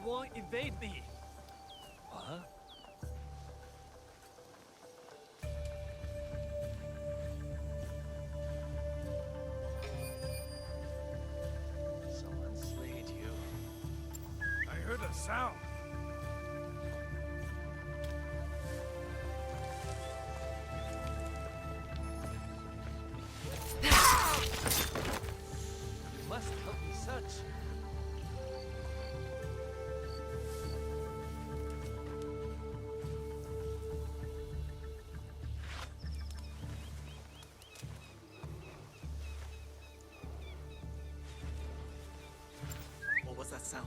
Won't evade me. What? Someone slayed you. I heard a sound. You must help me search. What was that sound?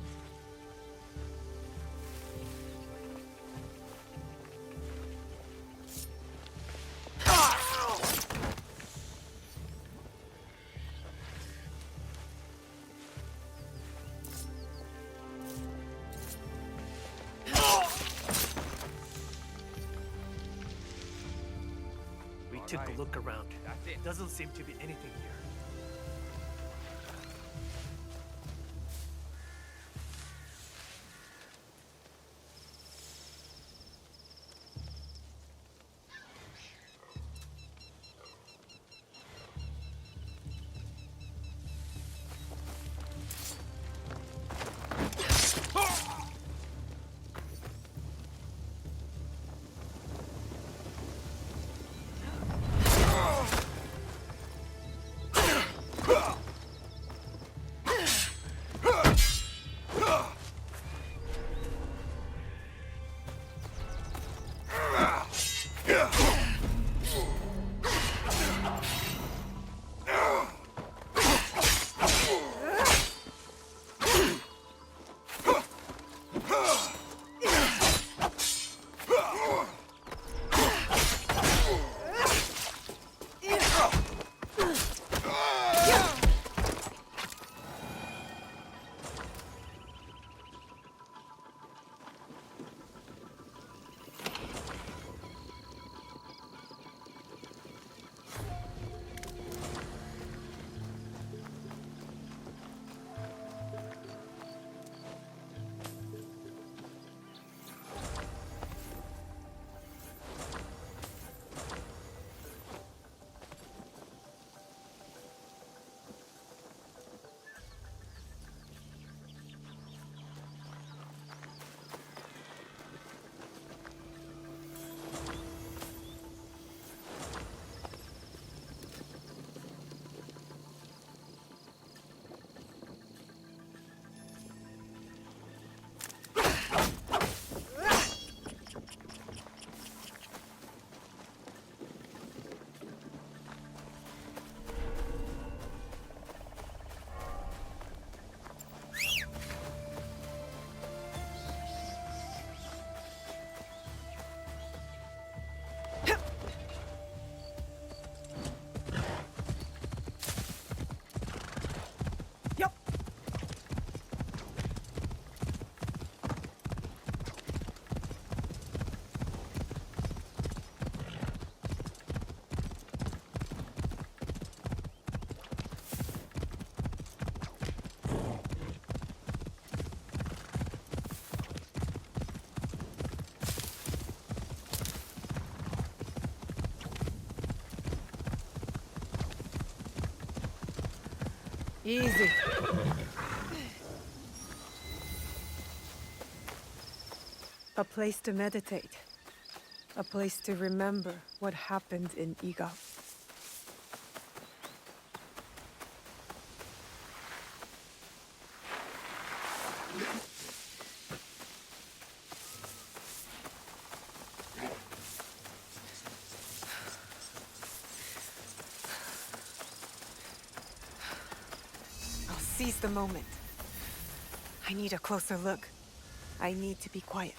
We took a look around. Doesn't seem to be anything here. Easy. A place to meditate. A place to remember what happened in Iga. I'll seize the moment. I need a closer look. I need to be quiet.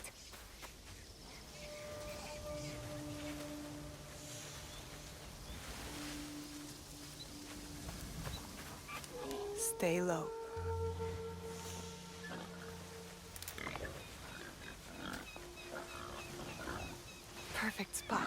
Stay low. Perfect spot.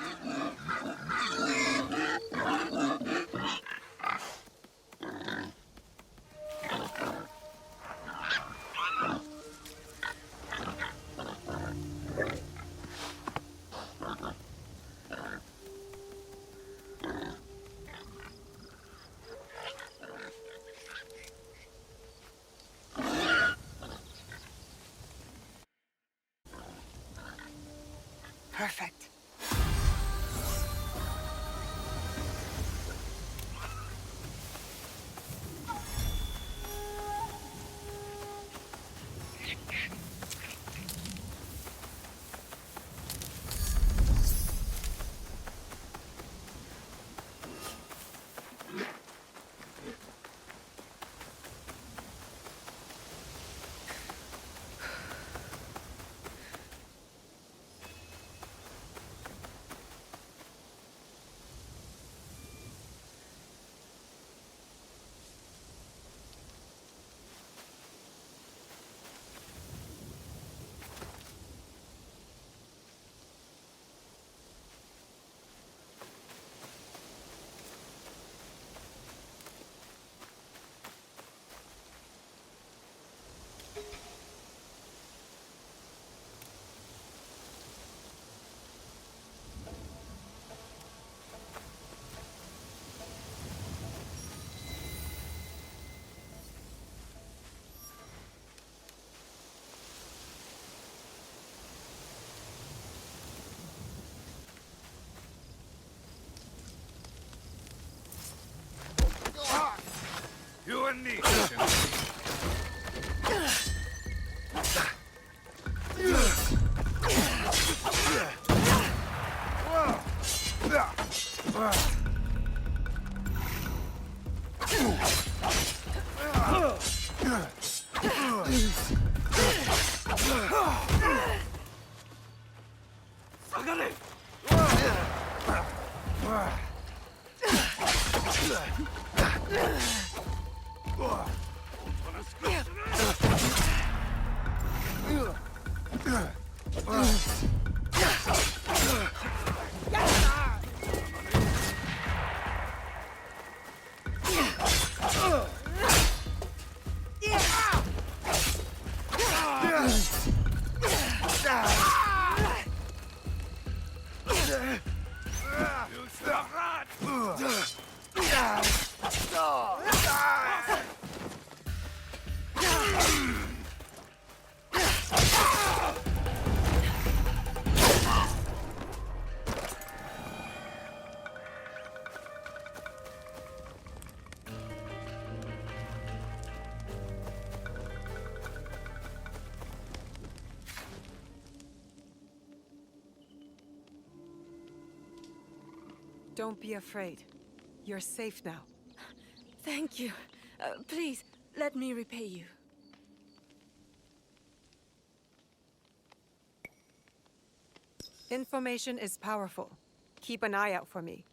Perfect. You and me. Don't be afraid. You're safe now. Thank you. Please, let me repay you. Information is powerful. Keep an eye out for me.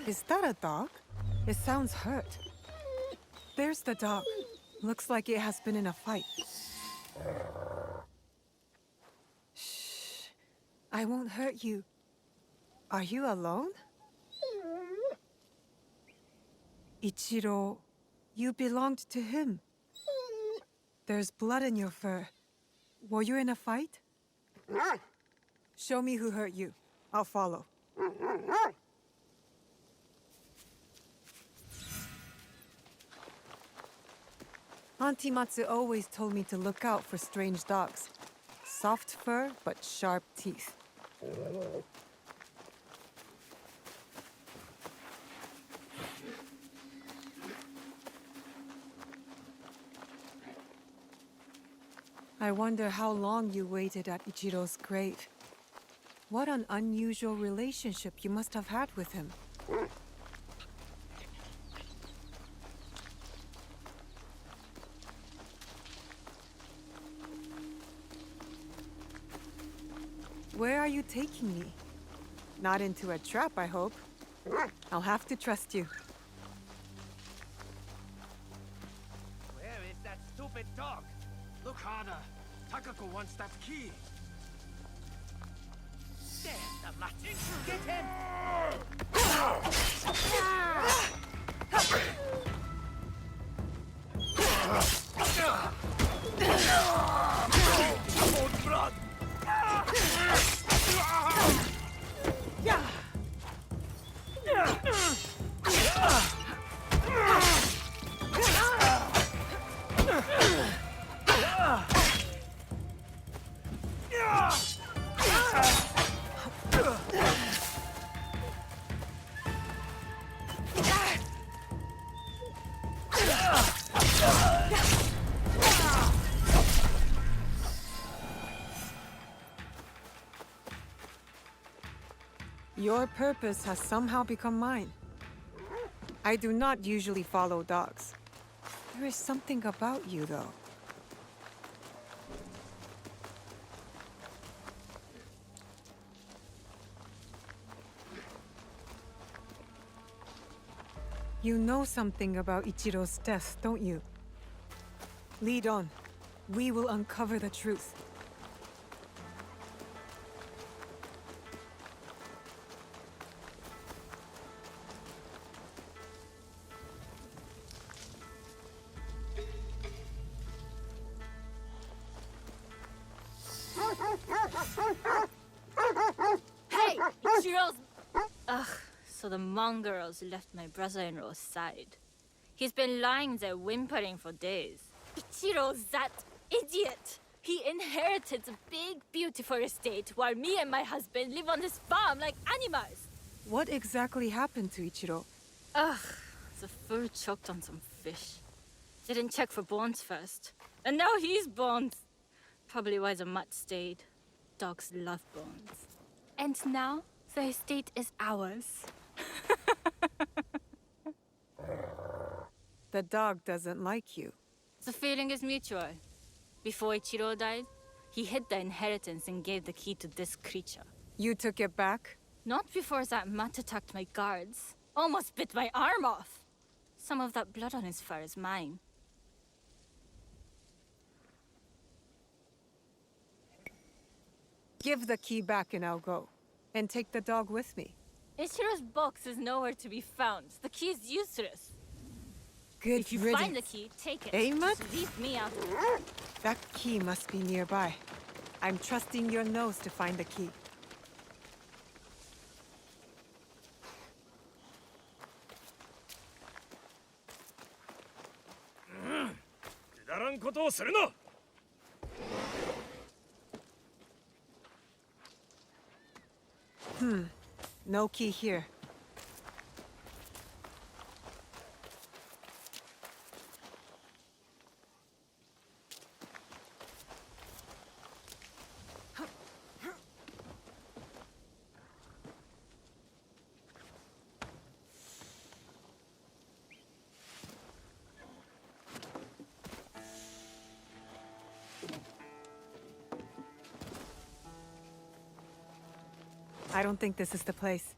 Is that a dog? It sounds hurt. There's the dog. Looks like it has been in a fight. Shh. I won't hurt you. Are you alone? Ichiro, you belonged to him. There's blood in your fur. Were you in a fight? Show me who hurt you. I'll follow. Auntie Matsu always told me to look out for strange dogs. Soft fur, but sharp teeth. I wonder how long you waited at Ichiro's grave. What an unusual relationship you must have had with him. Where are you taking me? Not into a trap, I hope. I'll have to trust you. Where is that stupid dog? Look harder. Takako wants that key. There's the Latin. Get him! Old blood! Your purpose has somehow become mine. I do not usually follow dogs. There is something about you, though. You know something about Ichiro's death, don't you? Lead on. We will uncover the truth. Hey! Ichiro's... Ugh, so the mongrels left my brother-in-law's side. He's been lying there whimpering for days. Ichiro's that idiot! He inherited a big, beautiful estate while me and my husband live on this farm like animals. What exactly happened to Ichiro? Ugh, the food choked on some fish. Didn't check for bones first. And now he's bones. Probably why the mutt stayed. Dogs love bones. And now, the estate is ours. The dog doesn't like you. The feeling is mutual. Before Ichiro died, he hid the inheritance and gave the key to this creature. You took it back? Not before that mutt attacked my guards. Almost bit my arm off. Some of that blood on his fur is mine. Give the key back and I'll go. And take the dog with me. Ichiro's box is nowhere to be found. The key is useless. Good If you riddance. find the key, take it. Amos? Just leave me out. That key must be nearby. I'm trusting your nose to find the key. No key here. I don't think this is the place.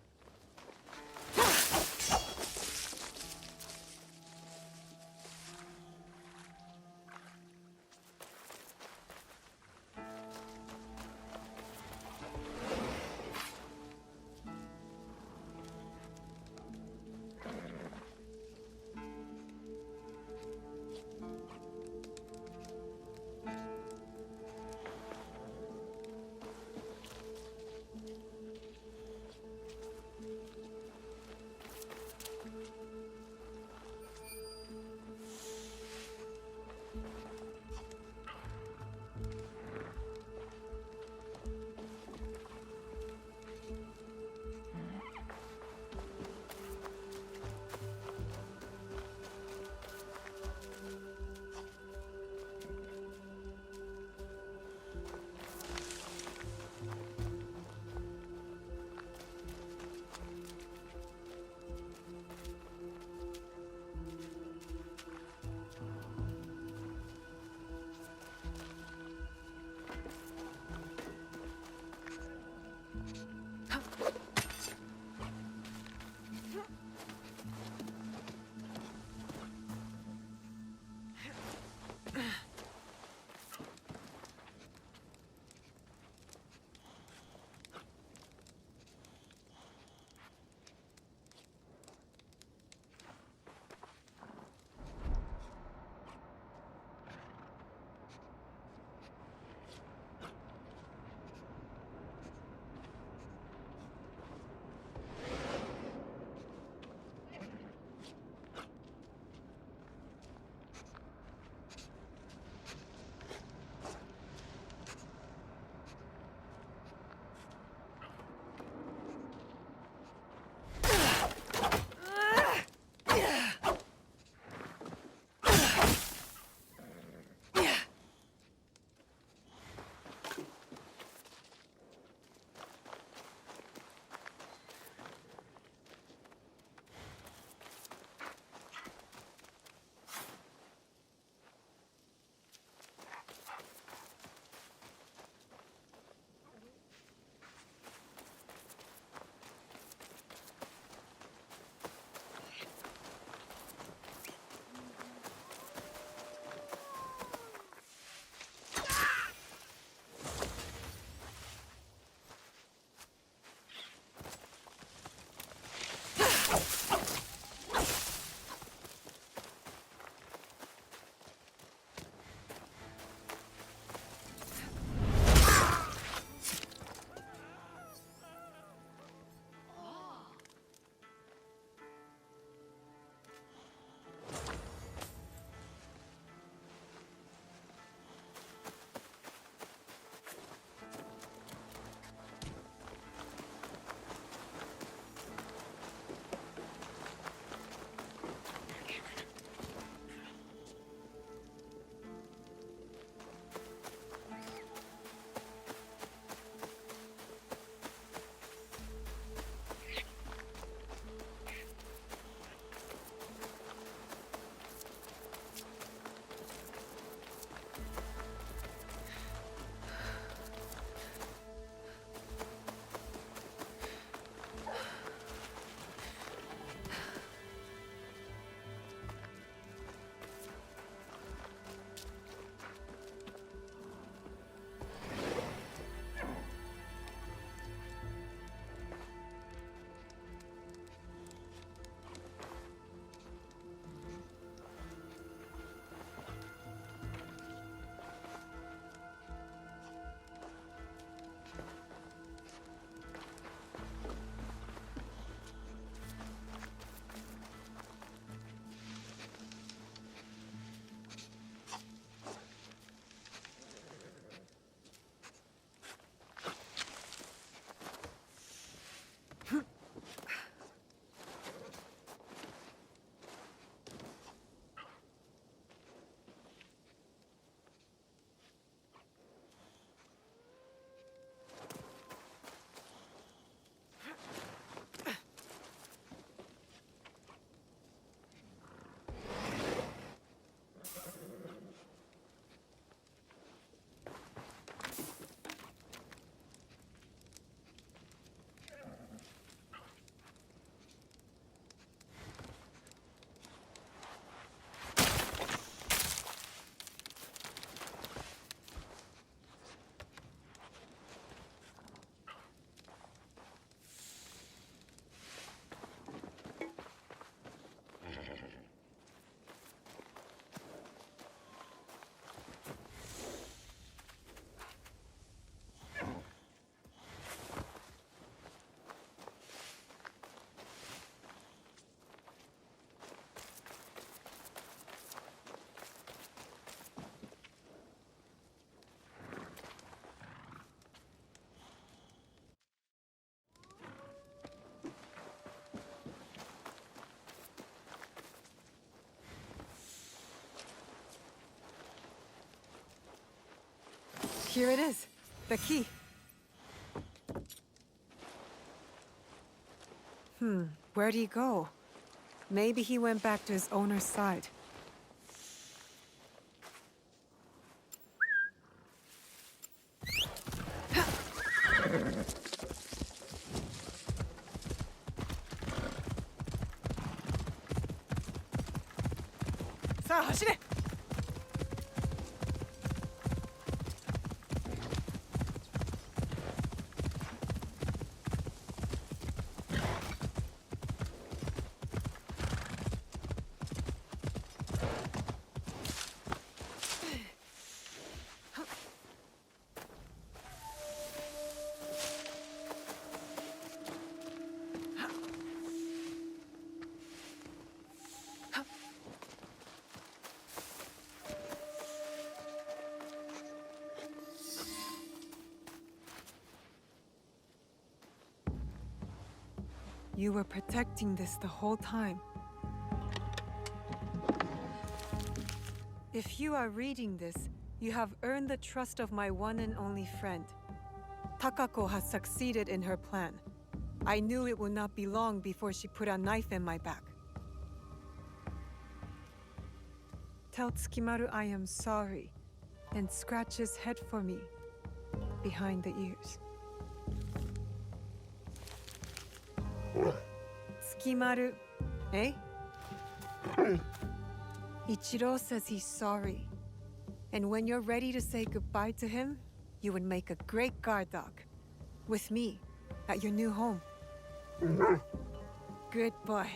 Here it is. The key. Where'd he go? Maybe he went back to his owner's side. 자, 走れ! You were protecting this the whole time. If you are reading this, you have earned the trust of my one and only friend. Takako has succeeded in her plan. I knew it would not be long before she put a knife in my back. Tell Tsukimaru I am sorry, and scratch his head for me, behind the ears. Tsukimaru, eh? Ichiro says he's sorry. And when you're ready to say goodbye to him, you would make a great guard dog. With me, at your new home. Good boy.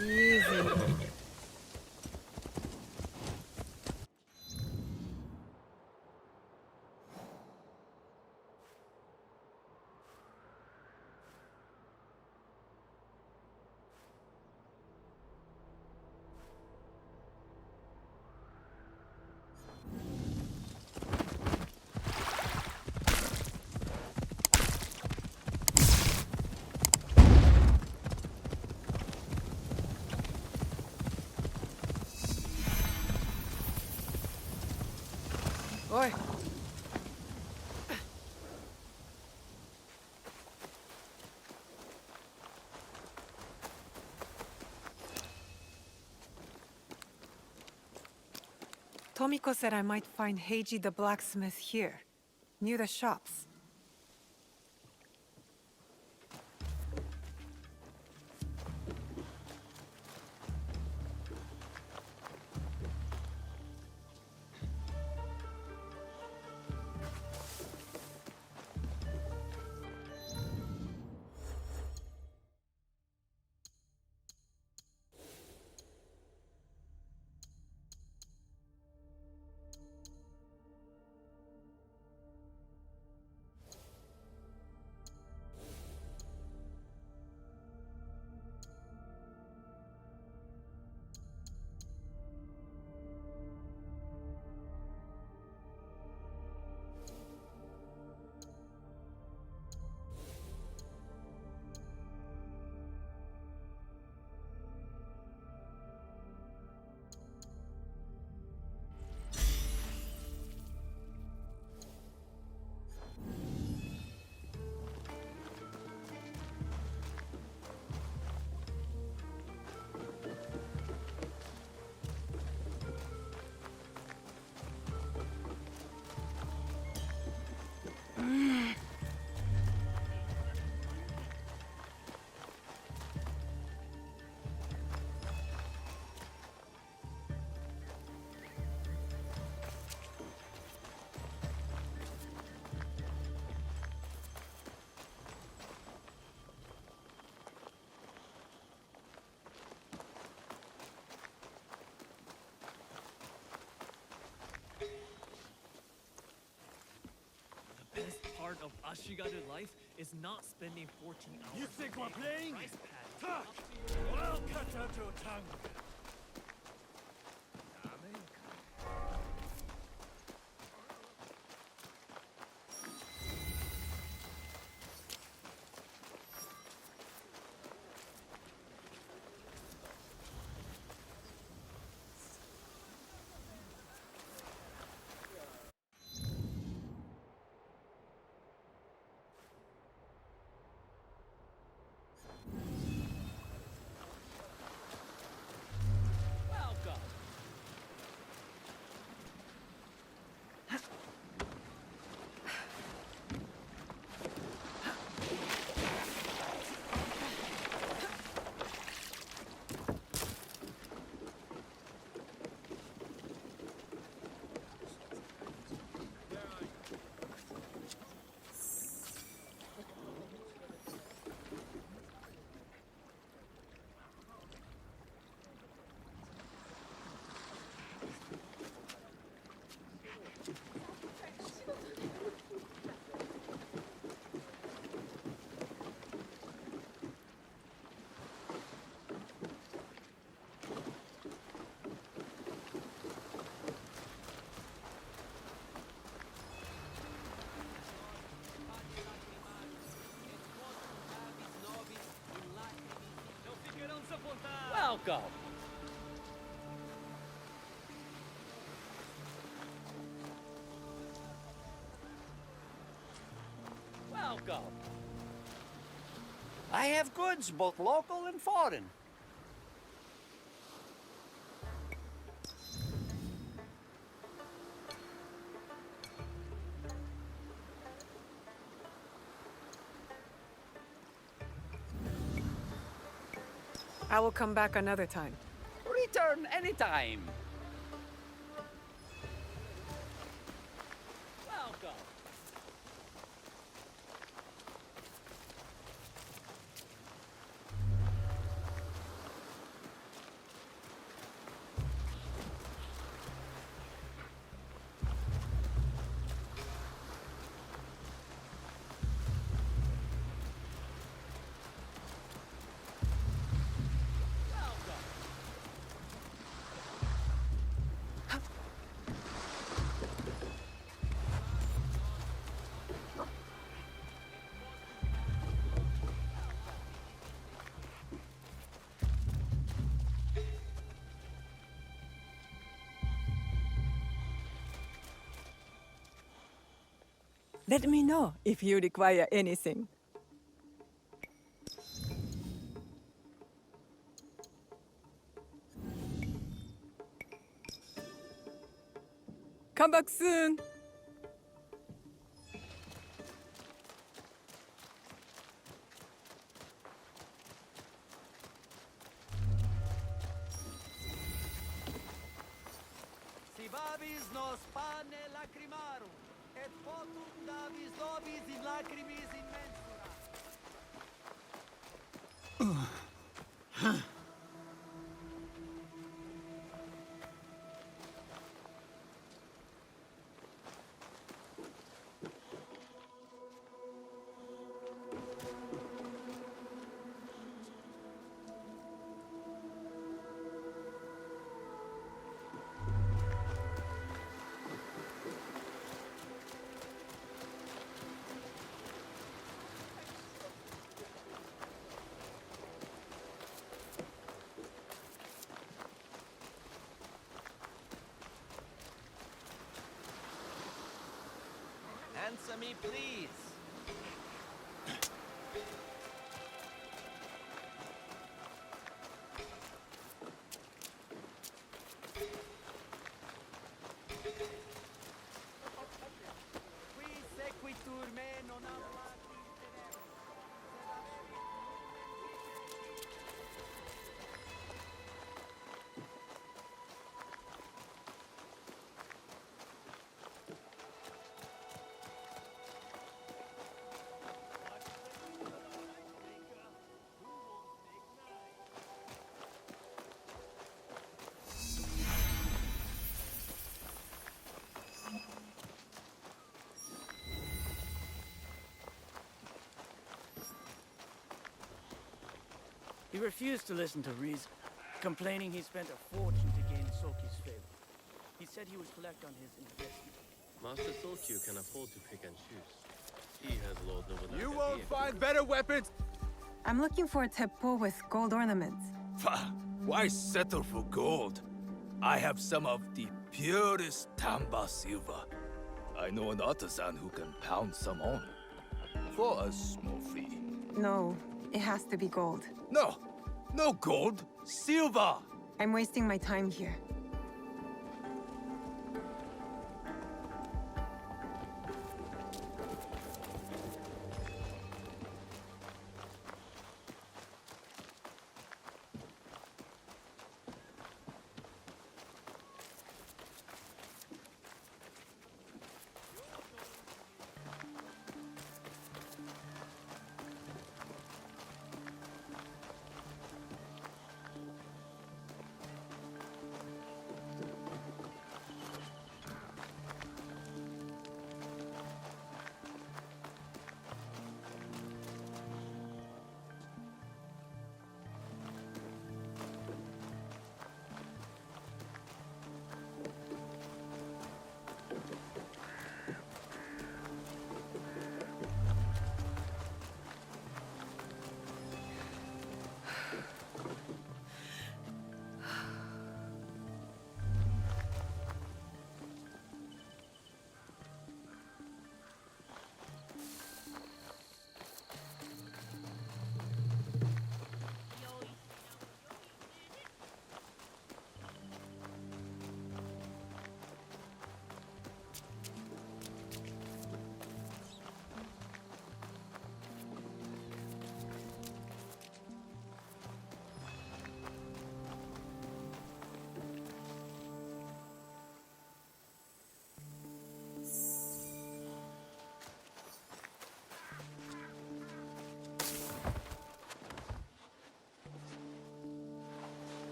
Easy. Oi. Tomiko said I might find Heiji the blacksmith here, near the shops. The best part of Ashigaru life is not spending 14 hours. You think we're playing? Rice paddy. Talk, or I'll cut out your tongue. Welcome. Welcome. Welcome. I have goods, both local and foreign. I will come back another time. Return anytime. Welcome. Let me know if you require anything. Come back soon. Si babis nos pane lacrimarum, et potum davis nobis in lacrimis immensura. Answer me, please. Qui sequitur me He refused to listen to reason, complaining he spent a fortune to gain Soki's favor. He said he would collect on his investment. Master Sokyu can afford to pick and choose. He has Lord Nobunaga. You won't find better weapons. I'm looking for a teppo with gold ornaments. Why settle for gold? I have some of the purest Tamba silver. I know an artisan who can pound some on. For a small fee. No, it has to be gold. No, no gold, silver. I'm wasting my time here.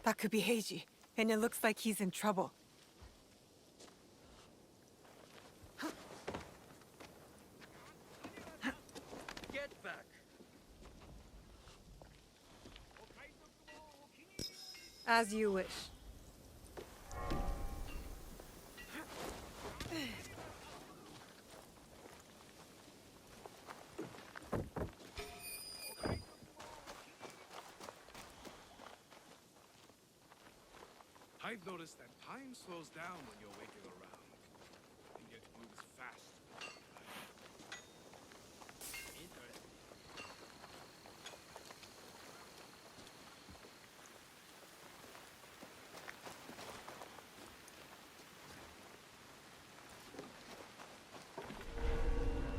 That could be Heiji, and it looks like he's in trouble. Get back. As you wish. I've noticed that time slows down when you're waiting around. And yet moves fast.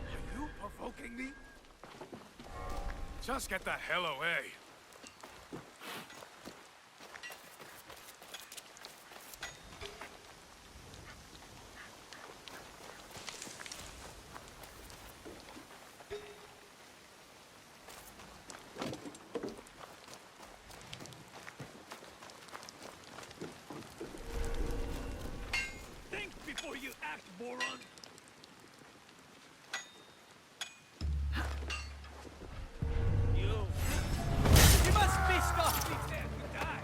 Are you provoking me? Just get the hell away. Think before you act, moron. You must be stopped before you die.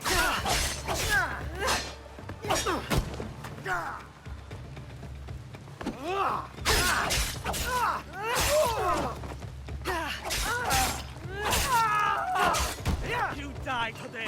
You die today.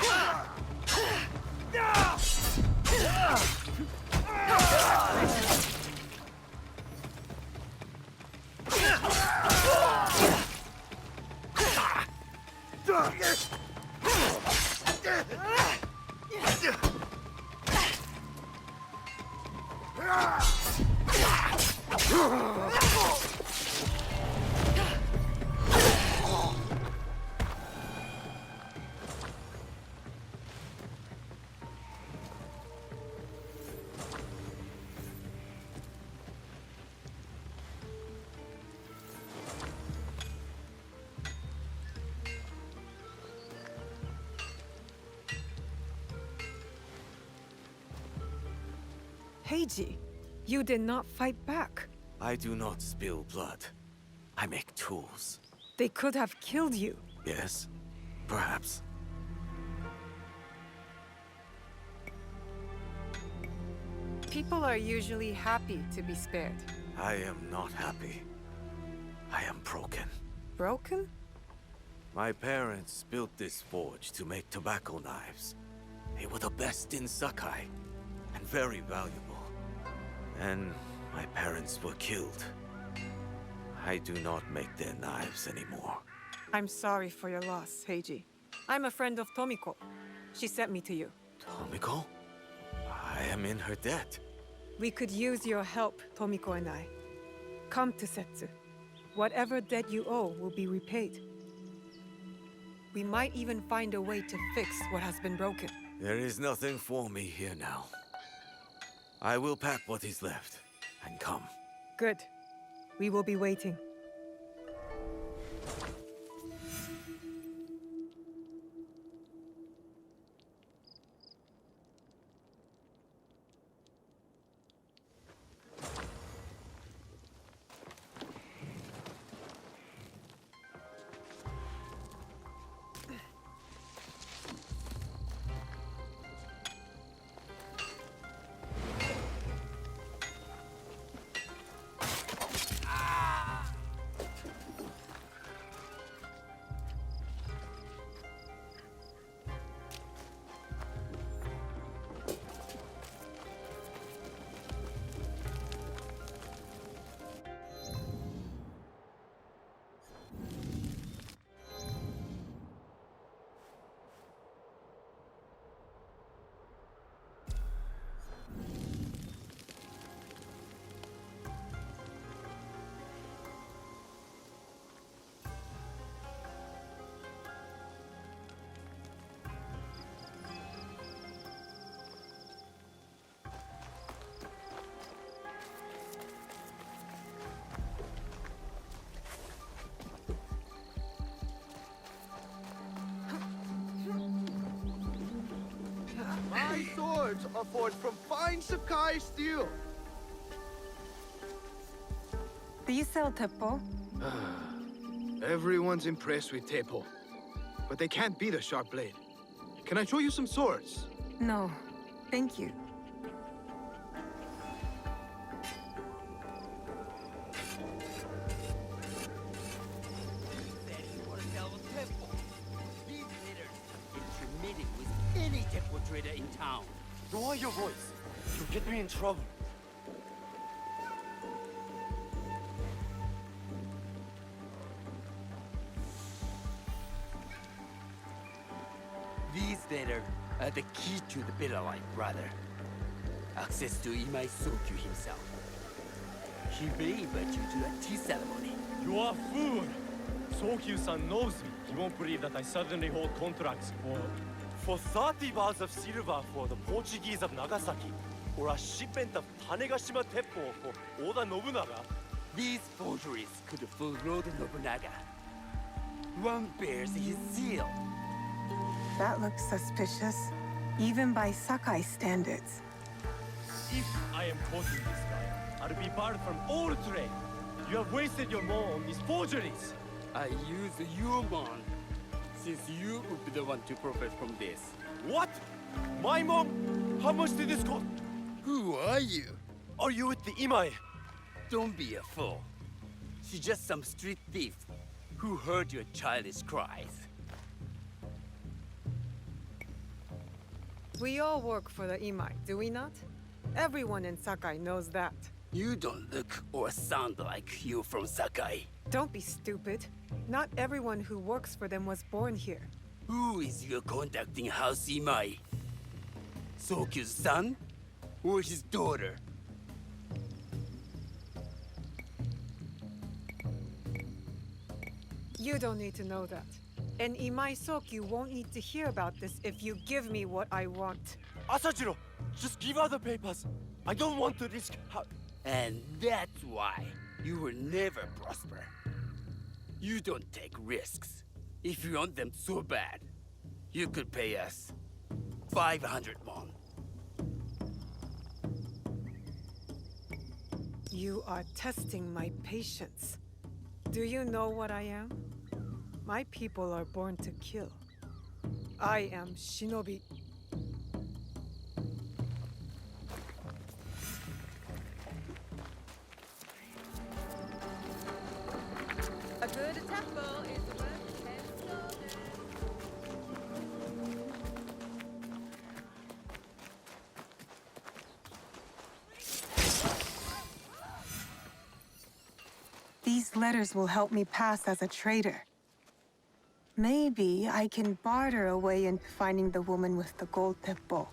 Heiji, you did not fight back. I do not spill blood. I make tools. They could have killed you. Yes, perhaps. People are usually happy to be spared. I am not happy. I am broken. Broken? My parents built this forge to make tobacco knives. They were the best in Sakai, and very valuable. And my parents were killed. I do not make their knives anymore. I'm sorry for your loss, Heiji. I'm a friend of Tomiko. She sent me to you. Tomiko? I am in her debt. We could use your help, Tomiko and I. Come to Setsu. Whatever debt you owe will be repaid. We might even find a way to fix what has been broken. There is nothing for me here now. I will pack what is left and come. Good. We will be waiting. My swords are forged from fine Sakai steel. Do you sell teppo? Everyone's impressed with Teppo, but they can't beat a sharp blade. Can I show you some swords? No. Thank you. Said he wanna sell temple. These hitters intermittent with any temple trader in town. Lower your voice. You'll get me in trouble. These latter are the key to the better life, brother. Access to Imai Sokyu himself. He may invite you to a tea ceremony. You are a fool! Sokyu-san knows me. He won't believe that I suddenly hold contracts for 30 bars of silver for the Portuguese of Nagasaki, or a shipment of Tanegashima Teppo for Oda Nobunaga. These forgeries could fool Lord Nobunaga. One bears his seal. That looks suspicious, even by Sakai standards. If I am quoting this guy, I'll be barred from all trade. You have wasted your mo on these forgeries. I use your man, since you would be the one to profit from this. What? My mom? How much did this cost? Who are you? Are you with the Imai? Don't be a fool. She's just some street thief who heard your childish cries. We all work for the Imai, do we not? Everyone in Sakai knows that. You don't look or sound like you from Sakai. Don't be stupid. Not everyone who works for them was born here. Who is your conducting house Imai? Sokyu's son? Or his daughter? You don't need to know that. And Imai Sokyu won't need to hear about this if you give me what I want. Asajiro, just give her the papers. I don't want to risk And that's why you will never prosper. You don't take risks. If you want them so bad, you could pay us 500 won. You are testing my patience. Do you know what I am? My people are born to kill. I am shinobi. A good tempo is worth 10 soldiers. These letters will help me pass as a traitor. Maybe I can barter a way into finding the woman with the gold teppo.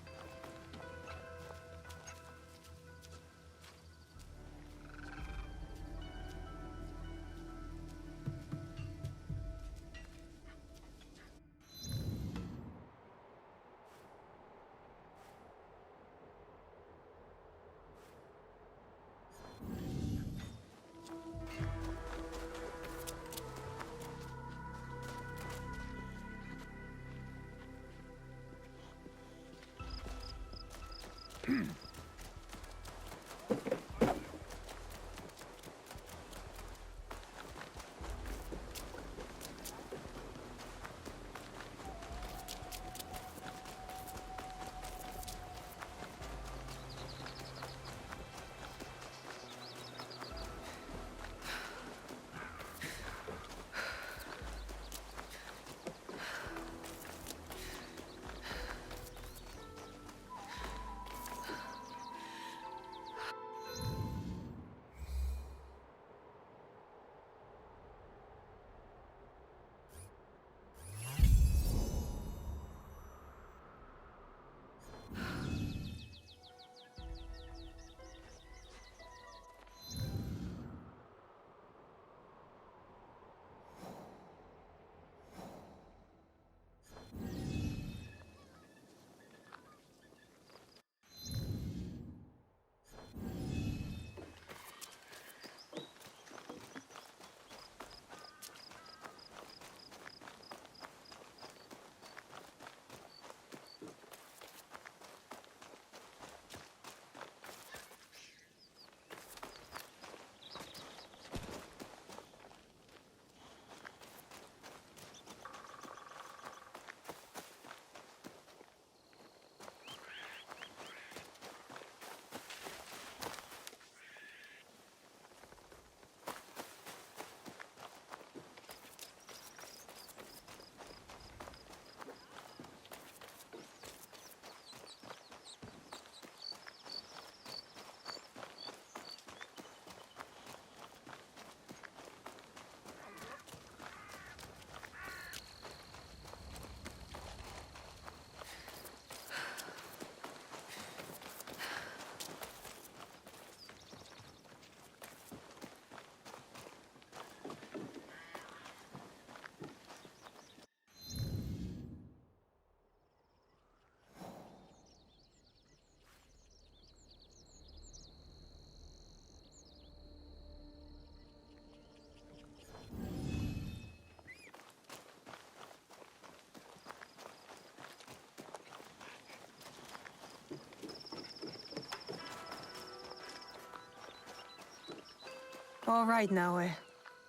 All right, Naoe.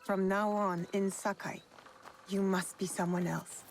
From now on, in Sakai, you must be someone else.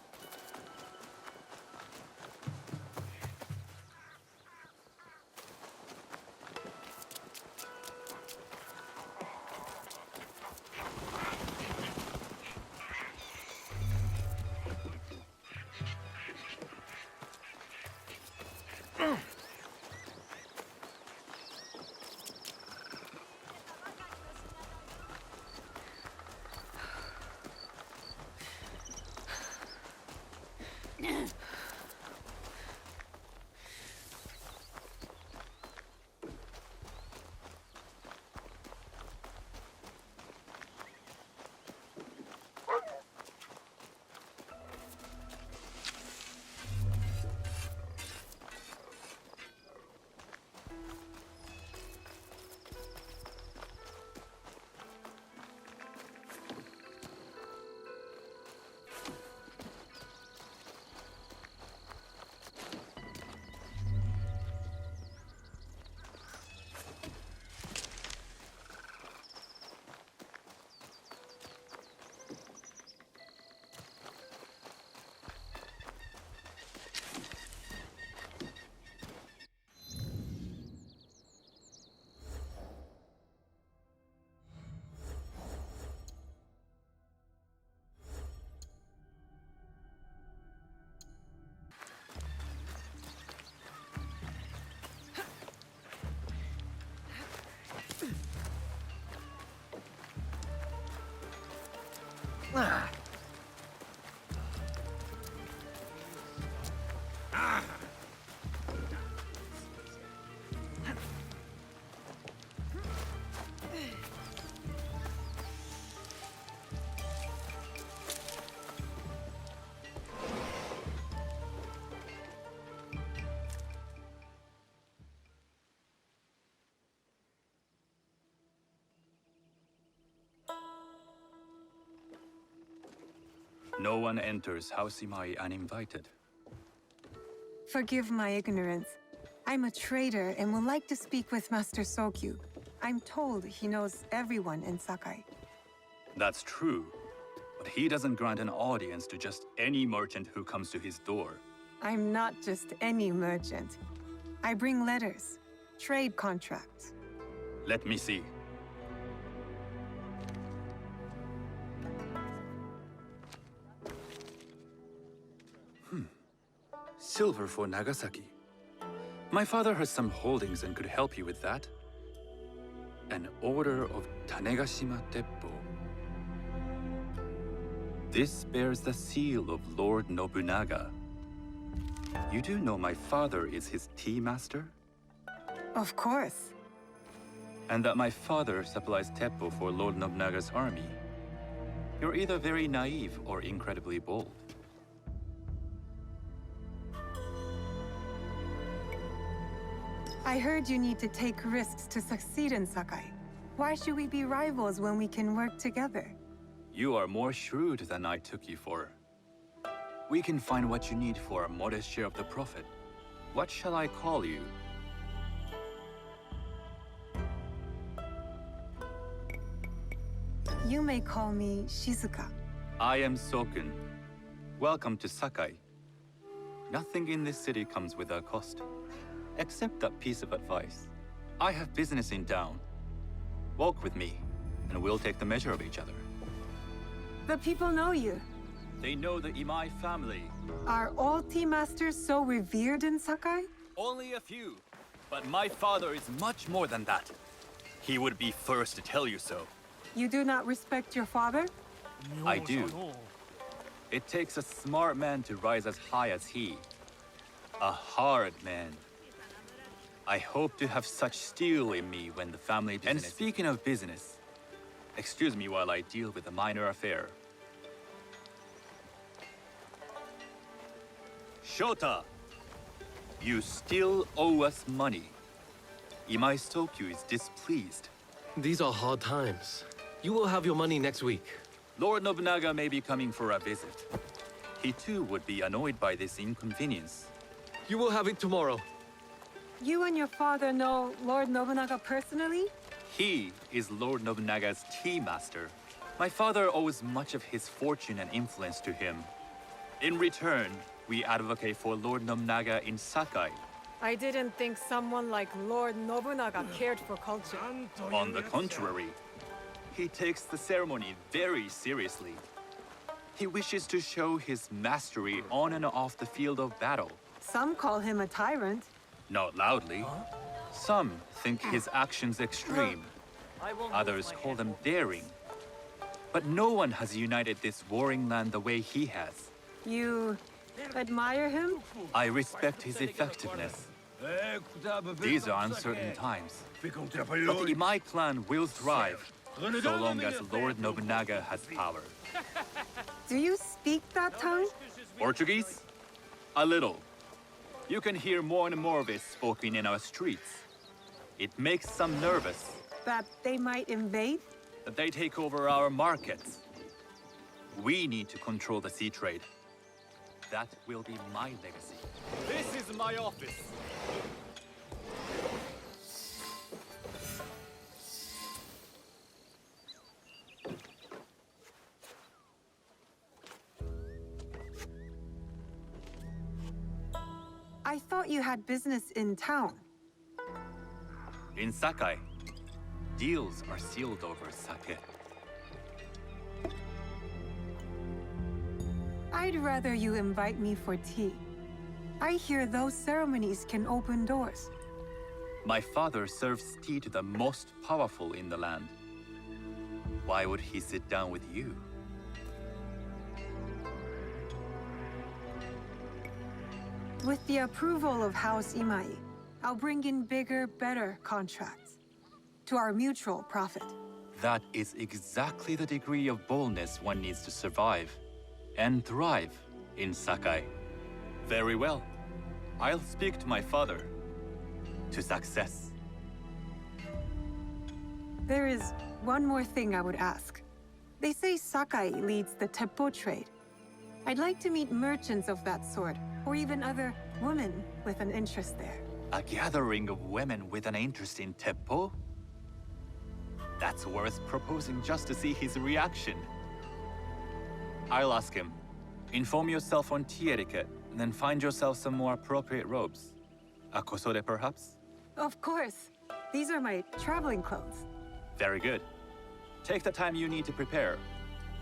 No one enters House Imai uninvited. Forgive my ignorance. I'm a trader and would like to speak with Master Sokyu. I'm told he knows everyone in Sakai. That's true, but he doesn't grant an audience to just any merchant who comes to his door. I'm not just any merchant. I bring letters, trade contracts. Let me see. Silver for Nagasaki. My father has some holdings and could help you with that. An order of Tanegashima Teppo. This bears the seal of Lord Nobunaga. You do know my father is his tea master? Of course. And that my father supplies Teppo for Lord Nobunaga's army. You're either very naive or incredibly bold. I heard you need to take risks to succeed in Sakai. Why should we be rivals when we can work together? You are more shrewd than I took you for. We can find what you need for a modest share of the profit. What shall I call you? You may call me Shizuka. I am Sokun. Welcome to Sakai. Nothing in this city comes without cost. Except that piece of advice. I have business in town. Walk with me, and we'll take the measure of each other. The people know you. They know the Imai family. Are all tea masters so revered in Sakai? Only a few. But my father is much more than that. He would be first to tell you so. You do not respect your father? I do. It takes a smart man to rise as high as he. A hard man. I hope to have such steel in me when the family business... And speaking of business, excuse me while I deal with a minor affair. Shota! You still owe us money. Imai Sokyu is displeased. These are hard times. You will have your money next week. Lord Nobunaga may be coming for a visit. He too would be annoyed by this inconvenience. You will have it tomorrow. You and your father know Lord Nobunaga personally? He is Lord Nobunaga's tea master. My father owes much of his fortune and influence to him. In return, we advocate for Lord Nobunaga in Sakai. I didn't think someone like Lord Nobunaga cared for culture. On the contrary, he takes the ceremony very seriously. He wishes to show his mastery on and off the field of battle. Some call him a tyrant. Not loudly. Some think his actions extreme. Others call them daring. But no one has united this warring land the way he has. You admire him? I respect his effectiveness. These are uncertain times. But the Imai clan will thrive, so long as Lord Nobunaga has power. Do you speak that tongue? Portuguese? A little. You can hear more and more of it spoken in our streets. It makes some nervous. That they might invade? That they take over our markets. We need to control the sea trade. That will be my legacy. This is my office. I thought you had business in town. In Sakai, deals are sealed over sake. I'd rather you invite me for tea. I hear those ceremonies can open doors. My father serves tea to the most powerful in the land. Why would he sit down with you? With the approval of House Imai, I'll bring in bigger, better contracts. To our mutual profit. That is exactly the degree of boldness one needs to survive and thrive in Sakai. Very well. I'll speak to my father. To success. There is one more thing I would ask. They say Sakai leads the teppo trade. I'd like to meet merchants of that sort, or even other women with an interest there. A gathering of women with an interest in teppo? That's worth proposing just to see his reaction. I'll ask him. Inform yourself on tea etiquette, and then find yourself some more appropriate robes. A kosode, perhaps? Of course. These are my traveling clothes. Very good. Take the time you need to prepare,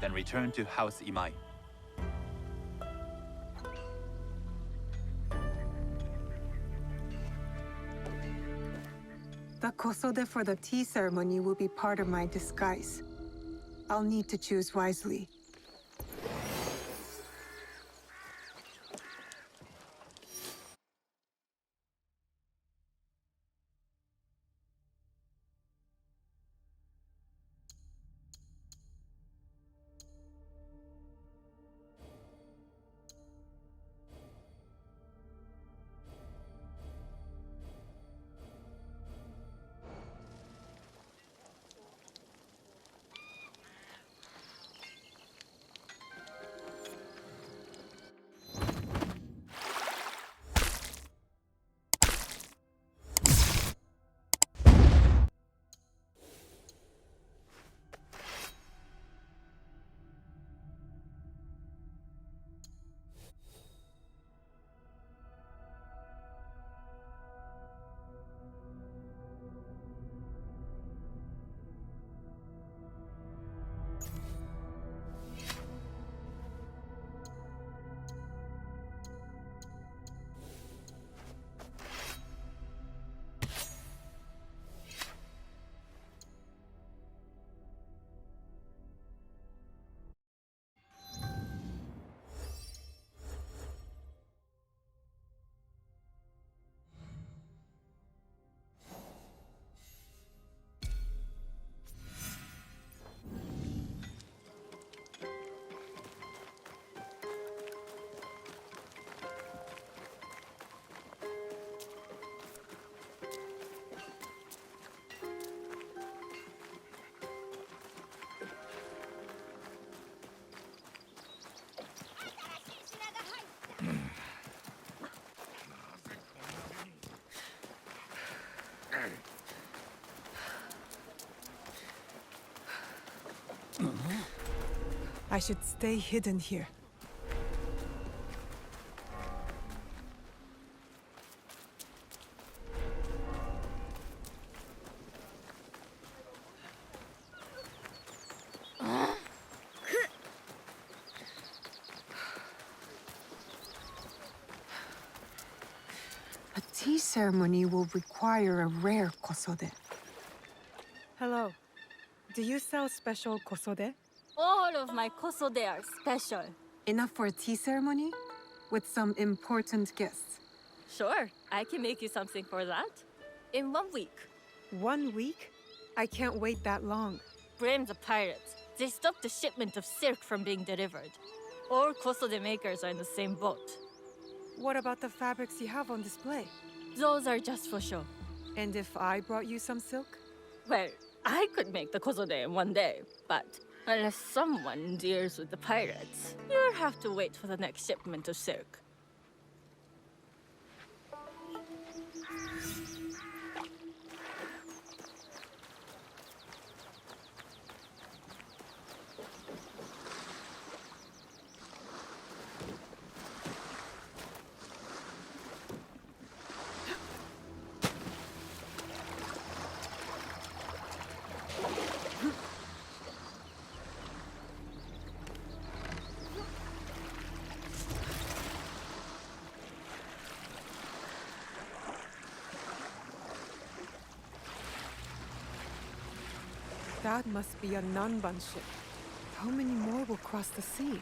then return to House Imai. The kosode for the tea ceremony will be part of my disguise. I'll need to choose wisely. I should stay hidden here. A tea ceremony will require a rare kosode. Hello. Do you sell special kosode? All of my kosode are special. Enough for a tea ceremony? With some important guests? Sure, I can make you something for that. In 1 week. 1 week? I can't wait that long. Blame the pirates. They stopped the shipment of silk from being delivered. All kosode makers are in the same boat. What about the fabrics you have on display? Those are just for show. And if I brought you some silk? Well, I could make the kosode in 1 day, but unless someone deals with the pirates, you'll have to wait for the next shipment of silk. That must be a Nanban ship. How many more will cross the sea?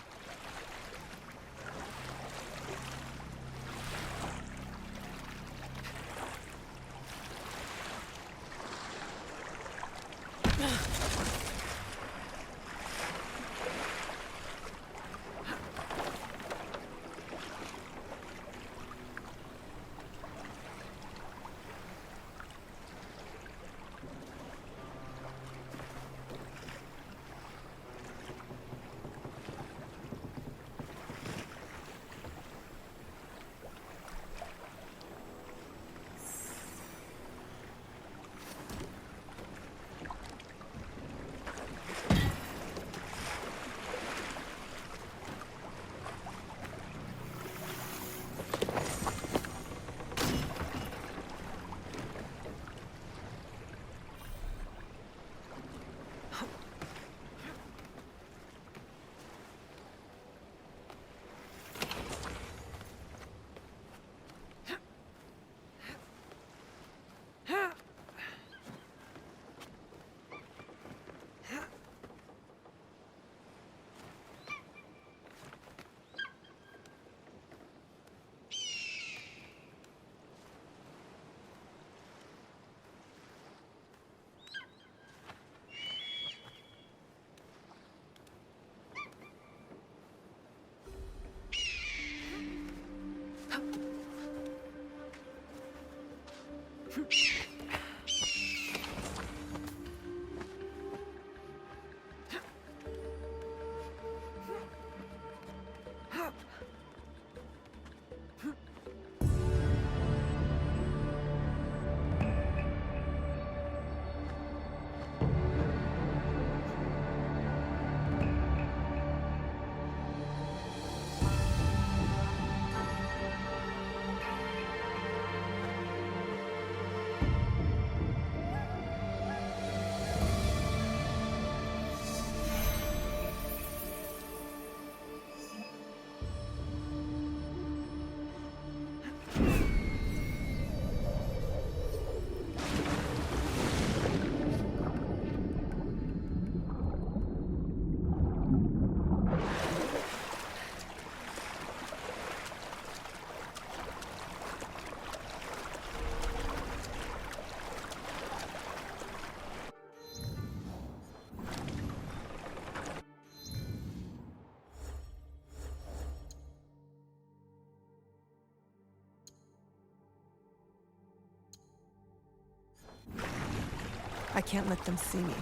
I can't let them see me.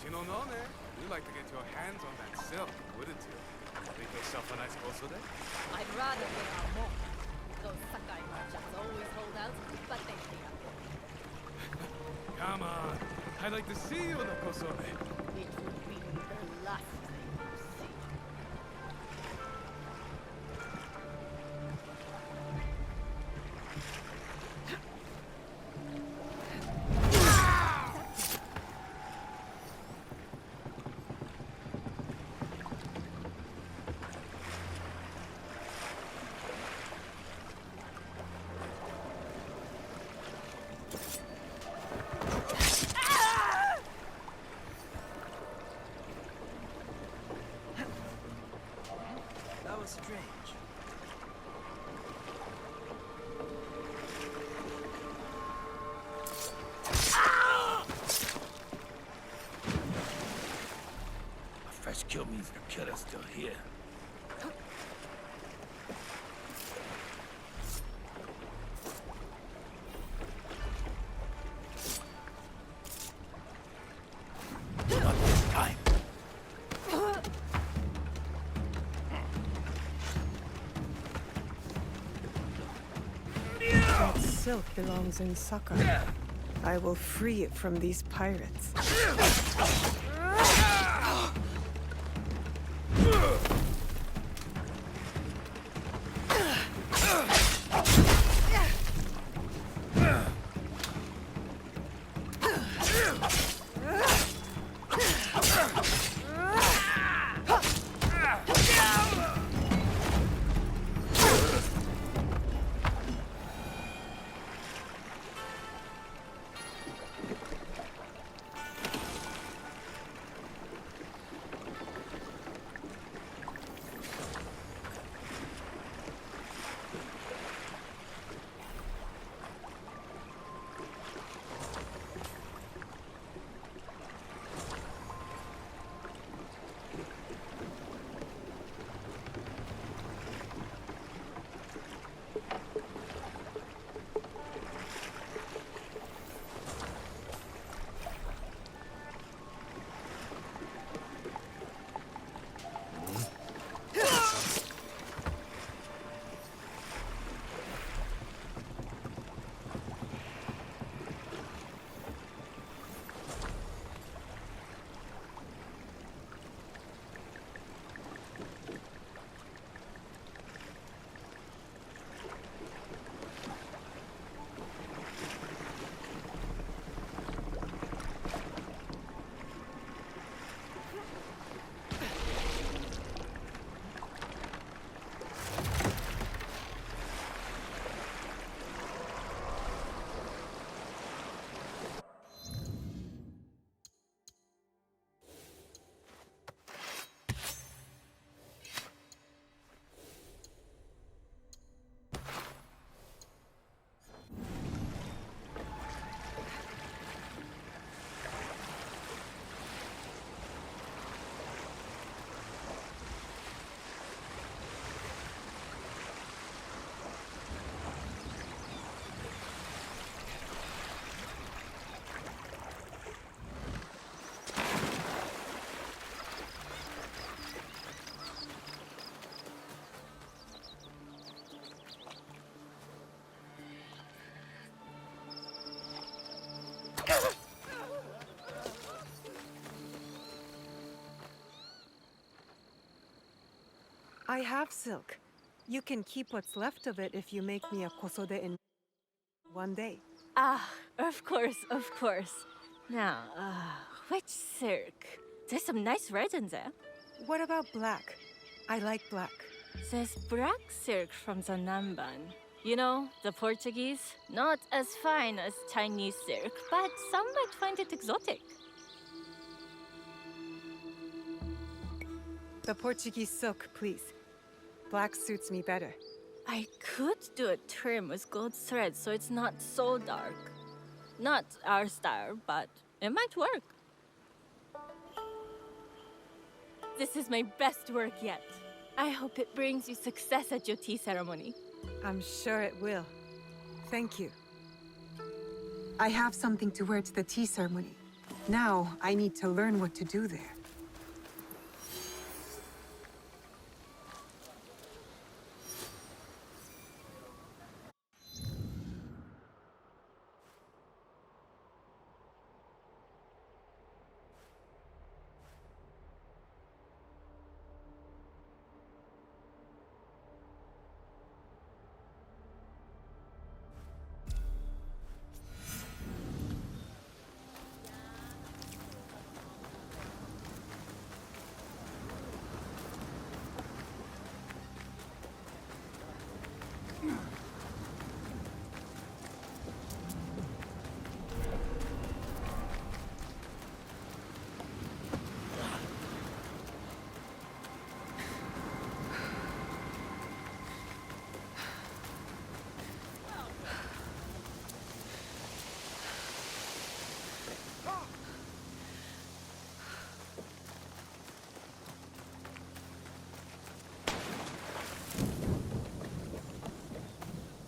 You don't know, man. You'd like to get your hands on that silk, wouldn't you? Make yourself a nice kosode? I'd rather get our more. Those Sakai merchants always hold out, but they pay up. Come on. I'd like to see you in a kosode. It would be the last thing you see. That was strange. A fresh kill means the killer's still here. Not this time. That silk belongs in Sakai. I will free it from these pirates. I have silk. You can keep what's left of it if you make me a kosode in one day. Ah, of course, of course. Now, which silk? There's some nice red in there. What about black? I like black. There's black silk from the Namban. You know, the Portuguese. Not as fine as Chinese silk, but some might find it exotic. The Portuguese silk, please. Black suits me better. I could do a trim with gold thread so it's not so dark. Not our style, but it might work. This is my best work yet. I hope it brings you success at your tea ceremony. I'm sure it will. Thank you. I have something to wear to the tea ceremony. Now, I need to learn what to do there.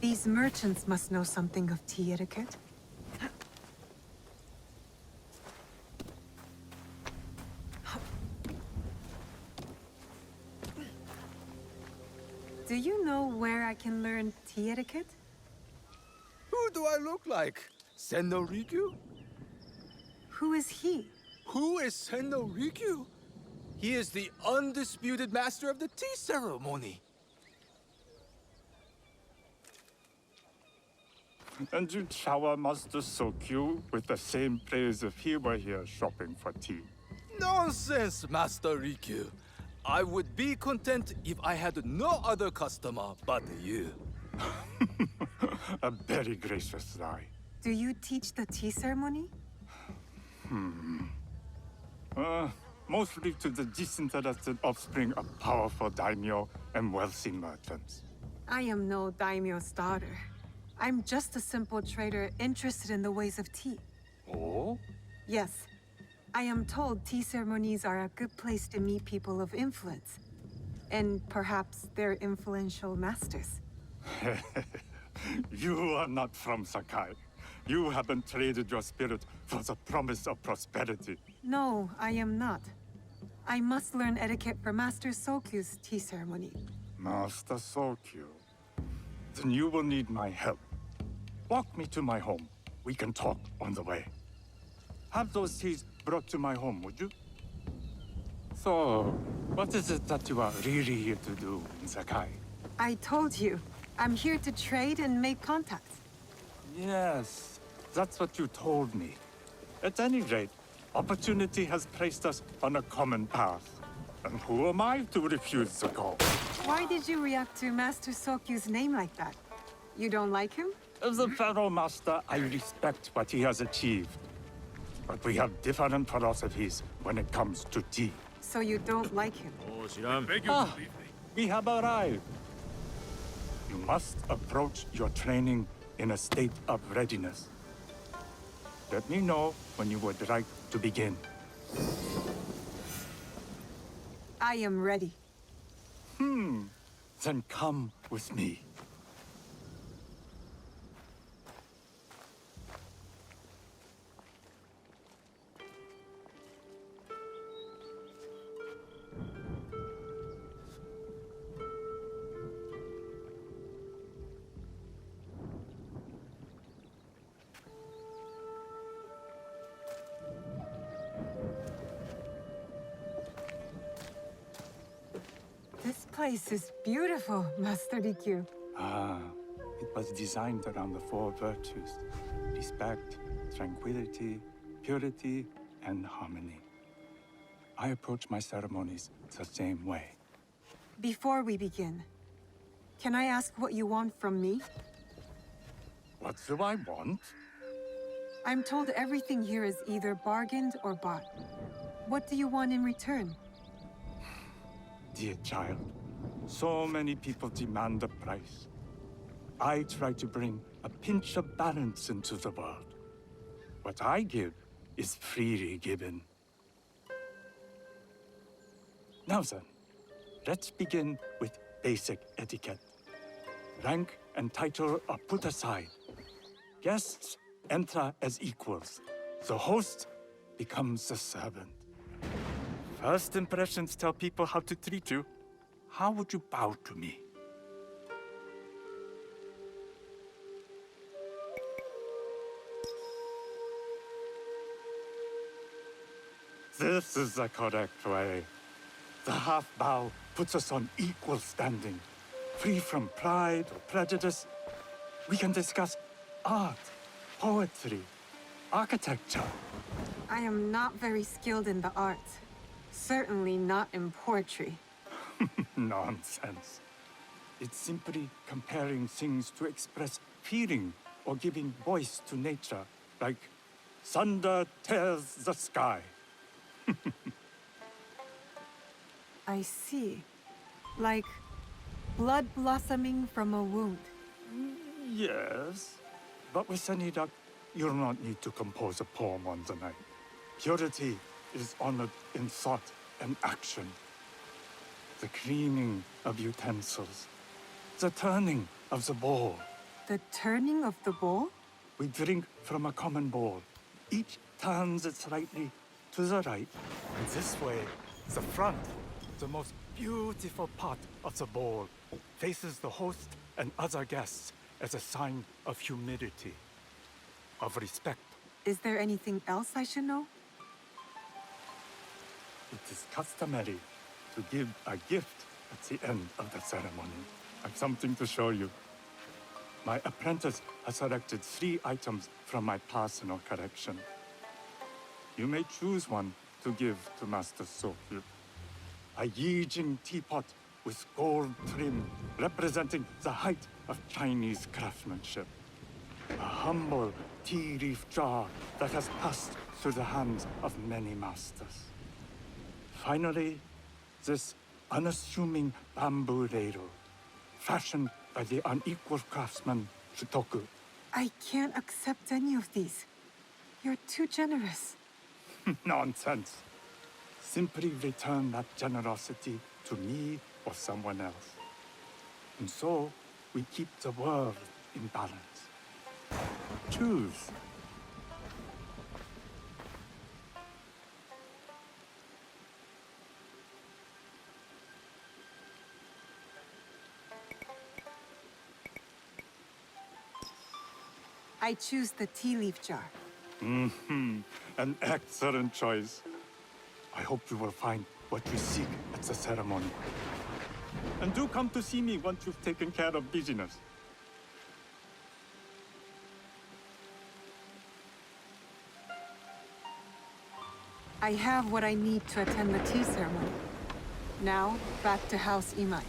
These merchants must know something of tea etiquette. Do you know where I can learn tea etiquette? Who do I look like? Sendo Rikyu? Who is he? Who is Sendo Rikyu? He is the undisputed master of the tea ceremony. And you shower Master Sokyu with the same praise if he were here shopping for tea. Nonsense, Master Rikyu. I would be content if I had no other customer but you. A very gracious lie. Do you teach the tea ceremony? Mostly to the disinterested offspring of powerful daimyo and wealthy merchants. I am no daimyo's daughter. I'm just a simple trader interested in the ways of tea. Oh? Yes. I am told tea ceremonies are a good place to meet people of influence. And perhaps their influential masters. You are not from Sakai. You haven't traded your spirit for the promise of prosperity. No, I am not. I must learn etiquette for Master Sokyu's tea ceremony. Master Sokyu. Then you will need my help. Walk me to my home. We can talk on the way. Have those teas brought to my home, would you? So, what is it that you are really here to do in Sakai? I told you. I'm here to trade and make contacts. Yes, that's what you told me. At any rate, opportunity has placed us on a common path. And who am I to refuse the call? Why did you react to Master Sokyu's name like that? You don't like him? As a Pharaoh Master, I respect what he has achieved. But we have different philosophies when it comes to tea. So you don't like him? We have arrived. You must approach your training in a state of readiness. Let me know when you would like to begin. I am ready. Then come with me. This place is beautiful, Master Rikyu. It was designed around the four virtues: respect, tranquility, purity, and harmony. I approach my ceremonies the same way. Before we begin, can I ask what you want from me? What do I want? I'm told everything here is either bargained or bought. What do you want in return? Dear child, so many people demand a price. I try to bring a pinch of balance into the world. What I give is freely given. Now then, let's begin with basic etiquette. Rank and title are put aside. Guests enter as equals. The host becomes the servant. First impressions tell people how to treat you. How would you bow to me? This is the correct way. The half bow puts us on equal standing, free from pride or prejudice. We can discuss art, poetry, architecture. I am not very skilled in the arts. Certainly not in poetry. Nonsense. It's simply comparing things to express feeling or giving voice to nature, like thunder tears the sky. I see. Like blood blossoming from a wound. Yes, but with any luck, you'll not need to compose a poem on the night. Purity is honored in thought and action. The cleaning of utensils, the turning of the bowl. The turning of the bowl? We drink from a common bowl. Each turns it slightly to the right. And this way, the front, the most beautiful part of the bowl, faces the host and other guests as a sign of humility, of respect. Is there anything else I should know? It is customary to give a gift at the end of the ceremony. I've something to show you. My apprentice has selected 3 items from my personal collection. You may choose one to give to Master Sokyu. A Yijing teapot with gold trim representing the height of Chinese craftsmanship. A humble tea leaf jar that has passed through the hands of many masters. Finally, this unassuming bamboo ladle, fashioned by the unequal craftsman Shutoku. I can't accept any of these. You're too generous. Nonsense. Simply return that generosity to me or someone else. And so, we keep the world in balance. Choose. I choose the tea leaf jar. An excellent choice. I hope you will find what you seek at the ceremony. And do come to see me once you've taken care of business. I have what I need to attend the tea ceremony. Now, back to House Imai.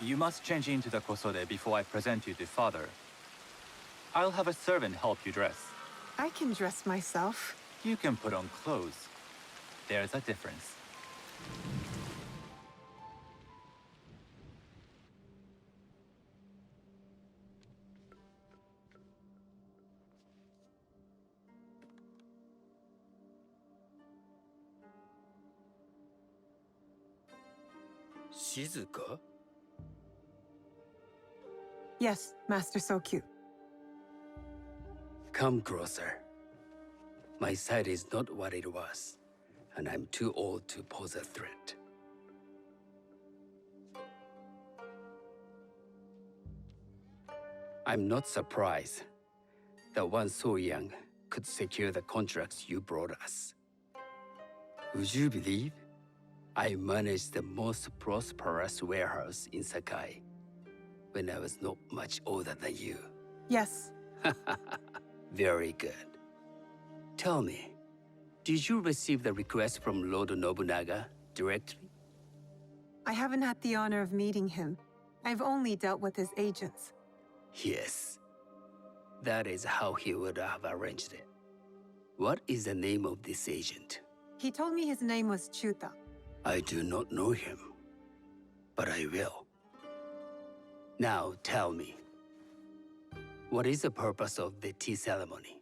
You must change into the kosode before I present you to father. I'll have a servant help you dress. I can dress myself. You can put on clothes. There's a difference. Shizuka? Yes, Master Sokyu. Come closer. My sight is not what it was, and I'm too old to pose a threat. I'm not surprised that one so young could secure the contracts you brought us. Would you believe I managed the most prosperous warehouse in Sakai when I was not much older than you? Yes. Very good. Tell me, did you receive the request from Lord Nobunaga directly? I haven't had the honor of meeting him. I've only dealt with his agents. Yes. That is how he would have arranged it. What is the name of this agent? He told me his name was Chuta. I do not know him, but I will. Now tell me, what is the purpose of the tea ceremony?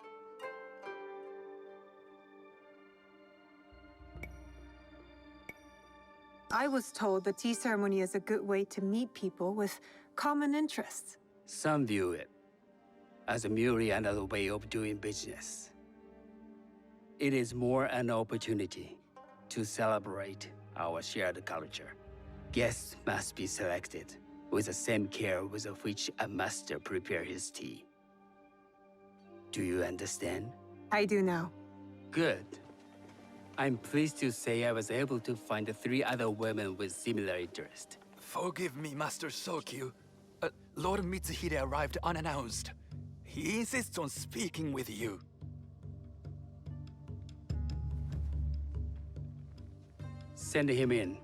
I was told the tea ceremony is a good way to meet people with common interests. Some view it as merely another way of doing business. It is more an opportunity to celebrate our shared culture. Guests must be selected with the same care with which a master prepares his tea. Do you understand? I do now. Good. I'm pleased to say I was able to find 3 other women with similar interest. Forgive me, Master Sokyu. Lord Mitsuhide arrived unannounced. He insists on speaking with you. Send him in.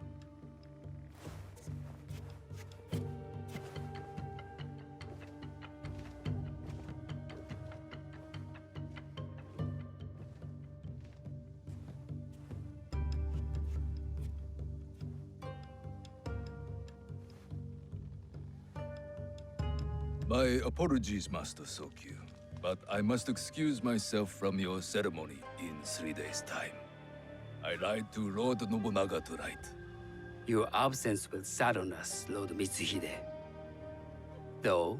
My apologies, Master Sokyu, but I must excuse myself from your ceremony in 3 days' time. I lied to Lord Nobunaga tonight. Your absence will sadden us, Lord Mitsuhide. Though,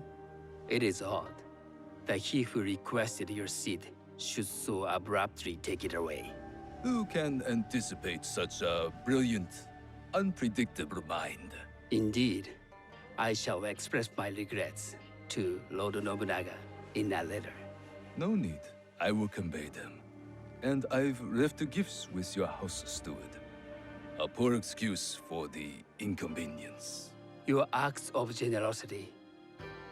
it is odd that he who requested your seat should so abruptly take it away. Who can anticipate such a brilliant, unpredictable mind? Indeed, I shall express my regrets to Lord Nobunaga in a letter. No need. I will convey them. And I've left the gifts with your house steward. A poor excuse for the inconvenience. Your acts of generosity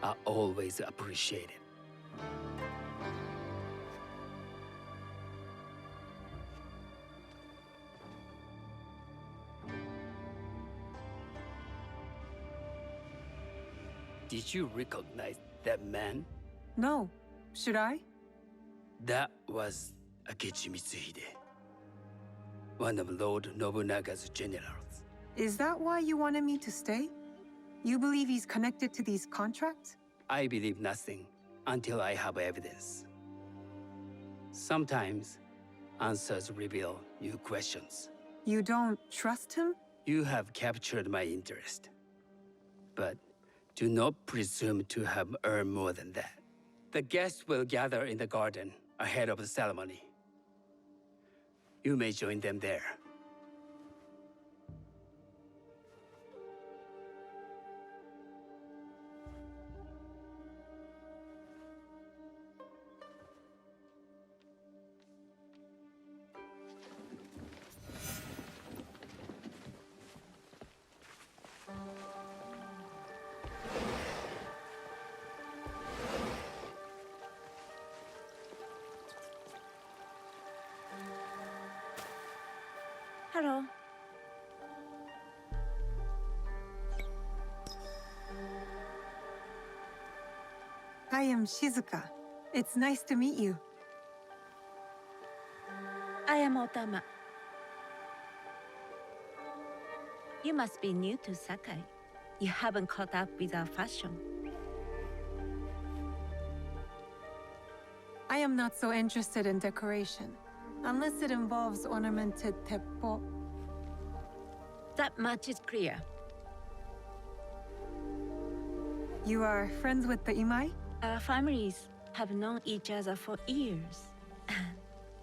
are always appreciated. Did you recognize that man? No. Should I? That was Akechi Mitsuhide, one of Lord Nobunaga's generals. Is that why you wanted me to stay? You believe he's connected to these contracts? I believe nothing until I have evidence. Sometimes, answers reveal new questions. You don't trust him? You have captured my interest. But do not presume to have earned more than that. The guests will gather in the garden ahead of the ceremony. You may join them there. Hello. I am Shizuka. It's nice to meet you. I am Otama. You must be new to Sakai. You haven't caught up with our fashion. I am not so interested in decoration, unless it involves ornamented teppo. That much is clear. You are friends with the Imai? Our families have known each other for years.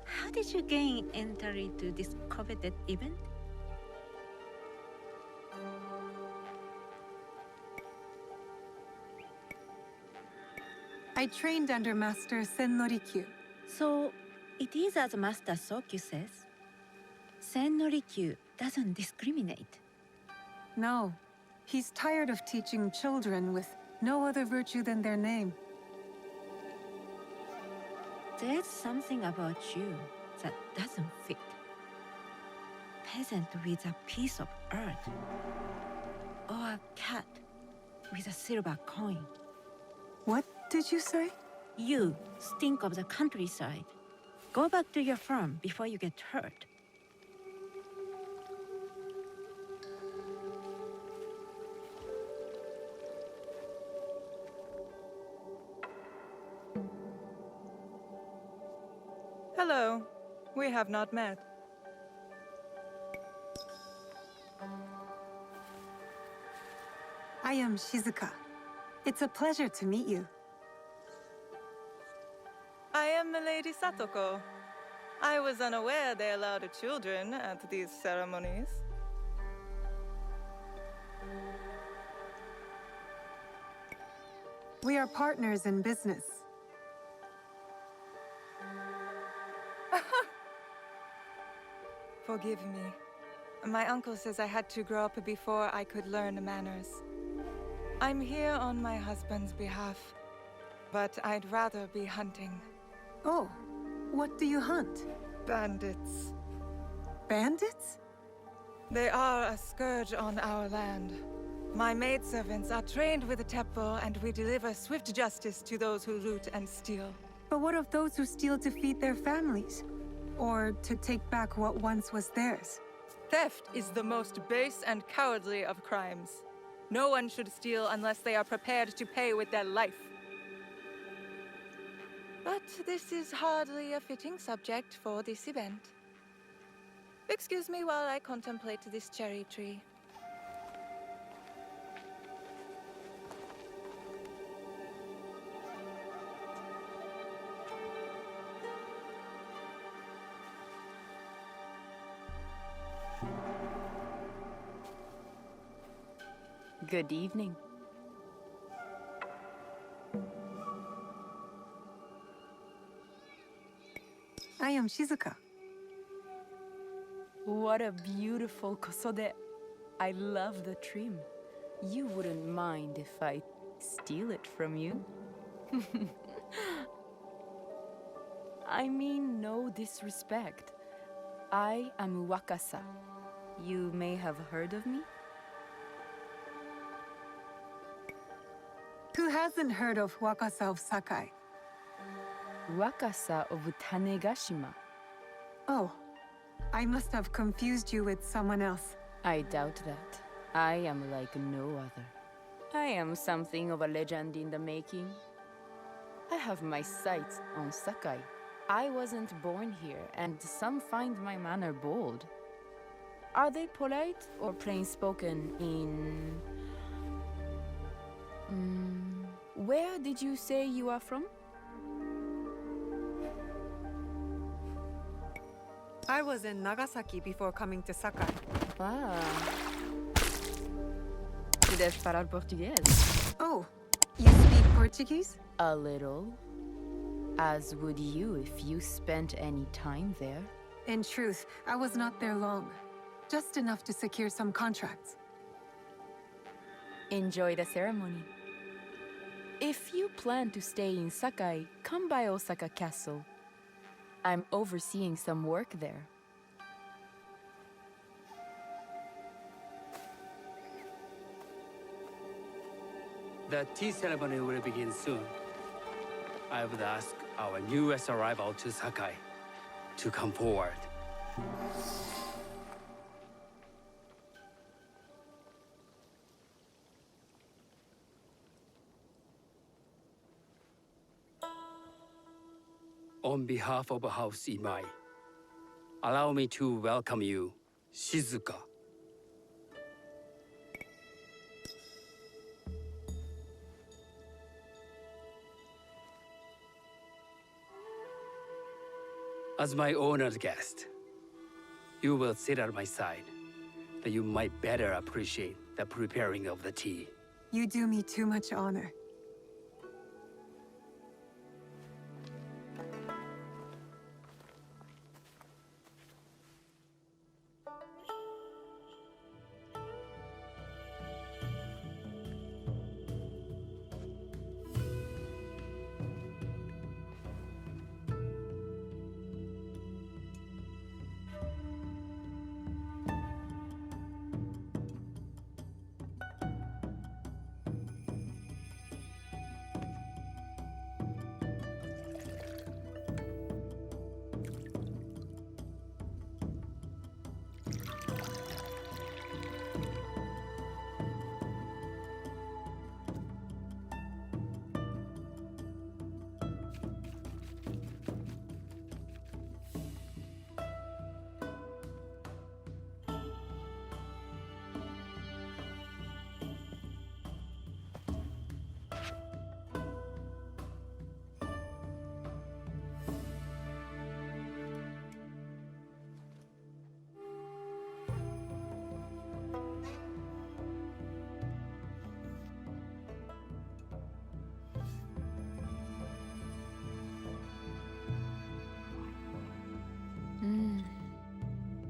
How did you gain entry to this coveted event? I trained under Master Sen Norikyu. So, it is as Master Sokyu says. Sen Norikyu doesn't discriminate. No, he's tired of teaching children with no other virtue than their name. There's something about you that doesn't fit. Peasant with a piece of earth. Or a cat with a silver coin. What did you say? You stink of the countryside. Go back to your farm before you get hurt. Hello. We have not met. I am Shizuka. It's a pleasure to meet you. I am Milady Satoko. I was unaware they allowed children at these ceremonies. We are partners in business. Forgive me. My uncle says I had to grow up before I could learn manners. I'm here on my husband's behalf, but I'd rather be hunting. Oh, what do you hunt? Bandits. Bandits? They are a scourge on our land. My maidservants are trained with the temple, and we deliver swift justice to those who loot and steal. But what of those who steal to feed their families? Or to take back what once was theirs? Theft is the most base and cowardly of crimes. No one should steal unless they are prepared to pay with their life. But this is hardly a fitting subject for this event. Excuse me while I contemplate this cherry tree. Good evening. I am Shizuka. What a beautiful kosode. I love the trim. You wouldn't mind if I steal it from you? I mean no disrespect. I am Wakasa. You may have heard of me? Who hasn't heard of Wakasa of Sakai? Wakasa of Tanegashima. Oh, I must have confused you with someone else. I doubt that. I am like no other. I am something of a legend in the making. I have my sights on Sakai. I wasn't born here, and some find my manner bold. Are they polite or plain-spoken in... Where did you say you are from? I was in Nagasaki before coming to Sakai. Ah. Tu deves falar português. Oh, you speak Portuguese? A little. As would you if you spent any time there. In truth, I was not there long. Just enough to secure some contracts. Enjoy the ceremony. If you plan to stay in Sakai, come by Osaka Castle. I'm overseeing some work there. The tea ceremony will begin soon. I would ask our newest arrival to Sakai to come forward. On behalf of House Imai, allow me to welcome you, Shizuka. As my honored guest, you will sit at my side, that you might better appreciate the preparing of the tea. You do me too much honor.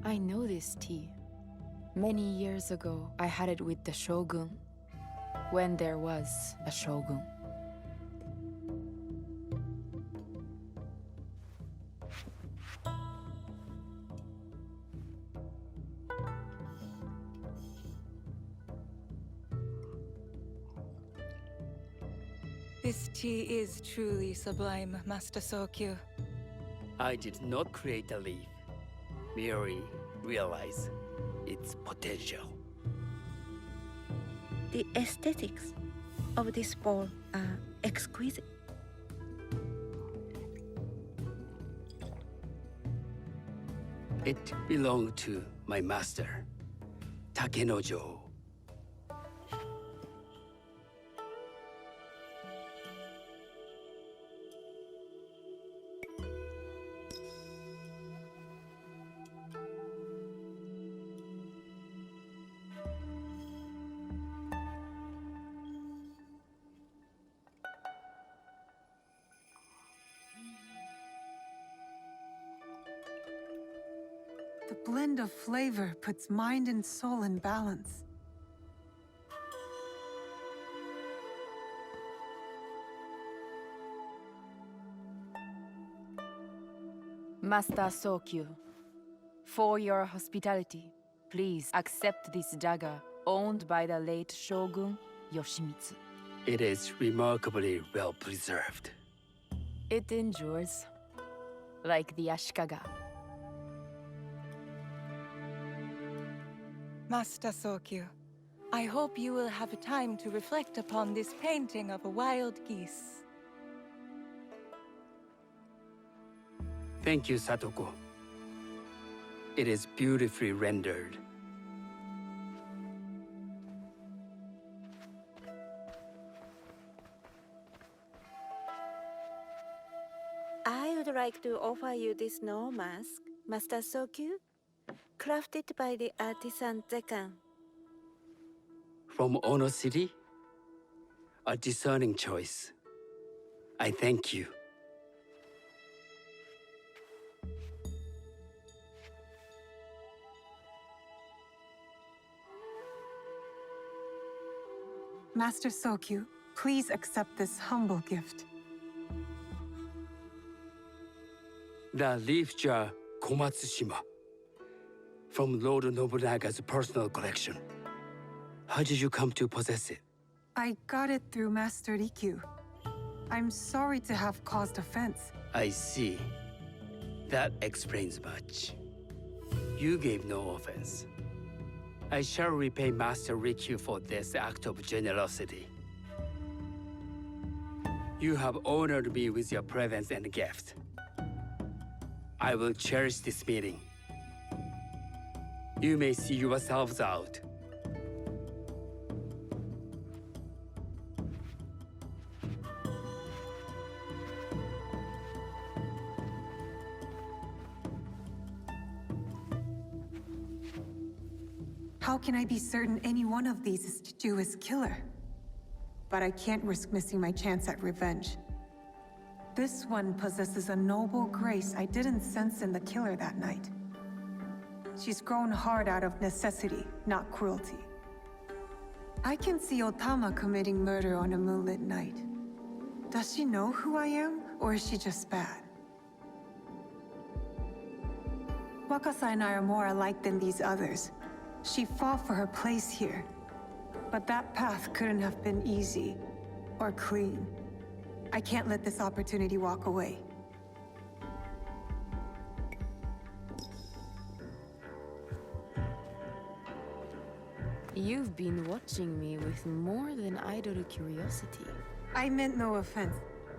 I know this tea. Many years ago, I had it with the shogun, when there was a shogun. This tea is truly sublime, Master Sokyu. I did not create a leaf, merely realize its potential. The aesthetics of this bowl are exquisite. It belonged to my master, Takenojo. The blend of flavor puts mind and soul in balance. Master Sokyu, for your hospitality, please accept this dagger owned by the late Shogun Yoshimitsu. It is remarkably well preserved. It endures, like the Ashikaga. Master Sokyu, I hope you will have time to reflect upon this painting of a wild geese. Thank you, Satoko. It is beautifully rendered. I would like to offer you this snow mask, Master Sokyu, crafted by the artisan Zekan. From Ono City? A discerning choice. I thank you. Master Sokyu, please accept this humble gift. The leaf jar Komatsushima, from Lord Nobunaga's personal collection. How did you come to possess it? I got it through Master Rikyu. I'm sorry to have caused offense. I see. That explains much. You gave no offense. I shall repay Master Rikyu for this act of generosity. You have honored me with your presence and gift. I will cherish this meeting. You may see yourselves out. How can I be certain any one of these is Juju's killer? But I can't risk missing my chance at revenge. This one possesses a noble grace I didn't sense in the killer that night. She's grown hard out of necessity, not cruelty. I can see Otama committing murder on a moonlit night. Does she know who I am, or is she just bad? Wakasa and I are more alike than these others. She fought for her place here. But that path couldn't have been easy, or clean. I can't let this opportunity walk away. You've been watching me with more than idle curiosity. I meant no offense.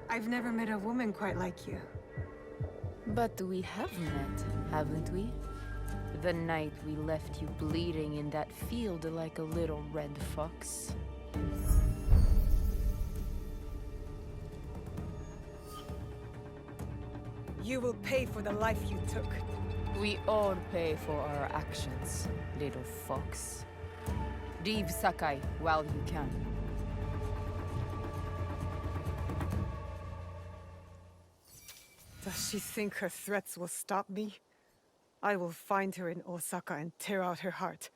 I've never met a woman quite like you. But we have met, haven't we? The night we left you bleeding in that field like a little red fox. You will pay for the life you took. We all pay for our actions, little fox. Leave Sakai while you can. Does she think her threats will stop me? I will find her in Osaka and tear out her heart.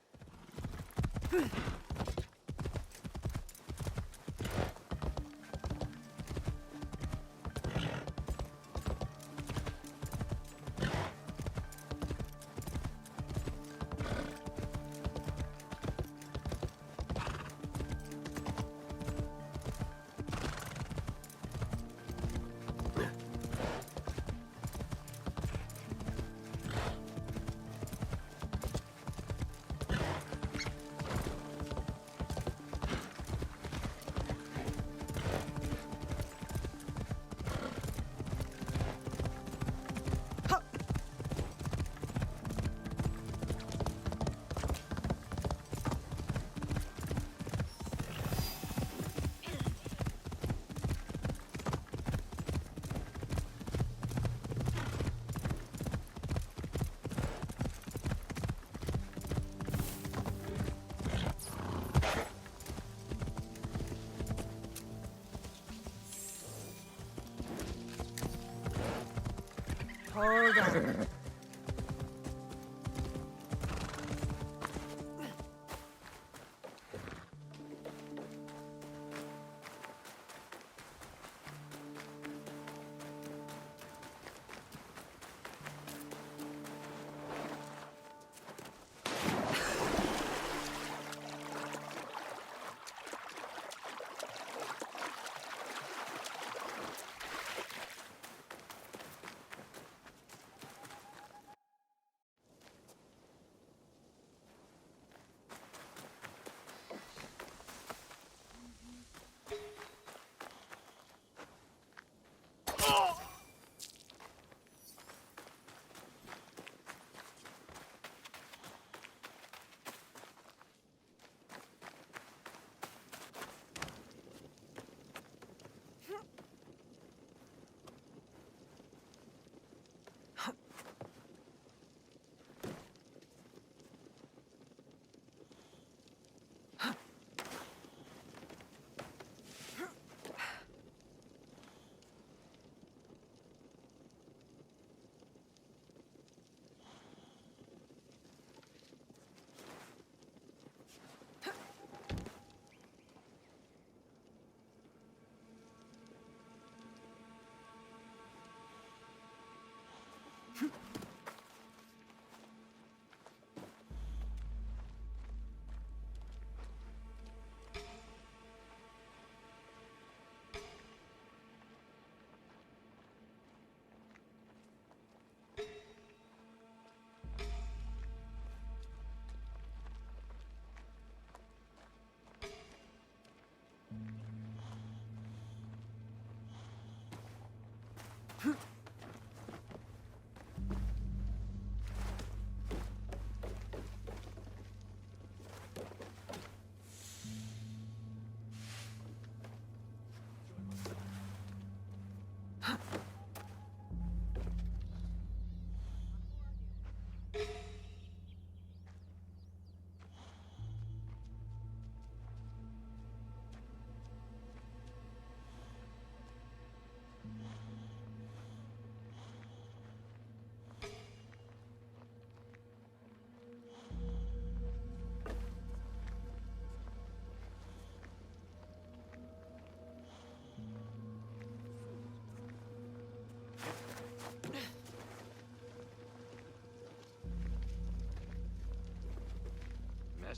Hold on.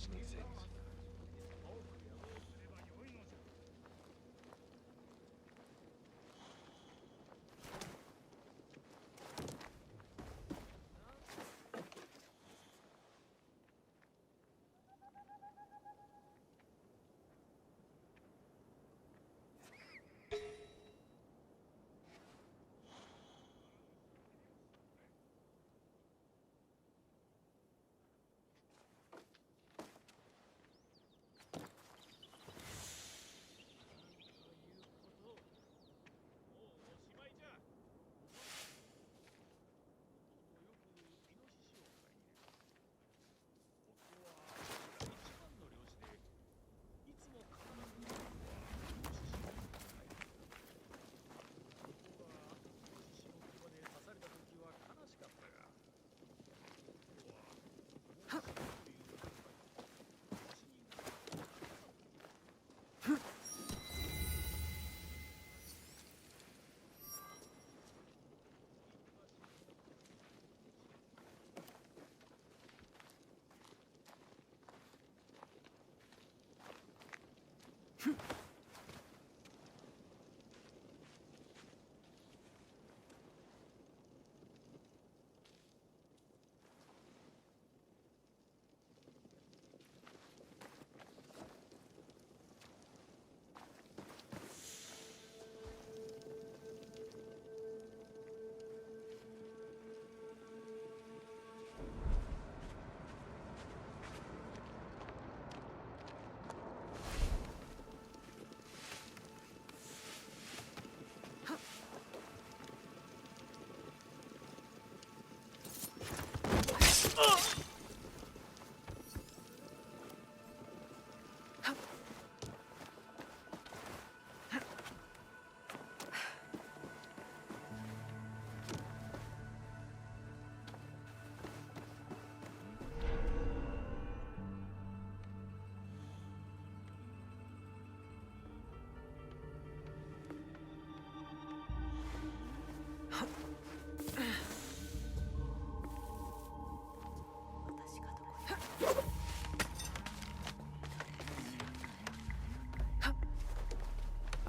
imagining things.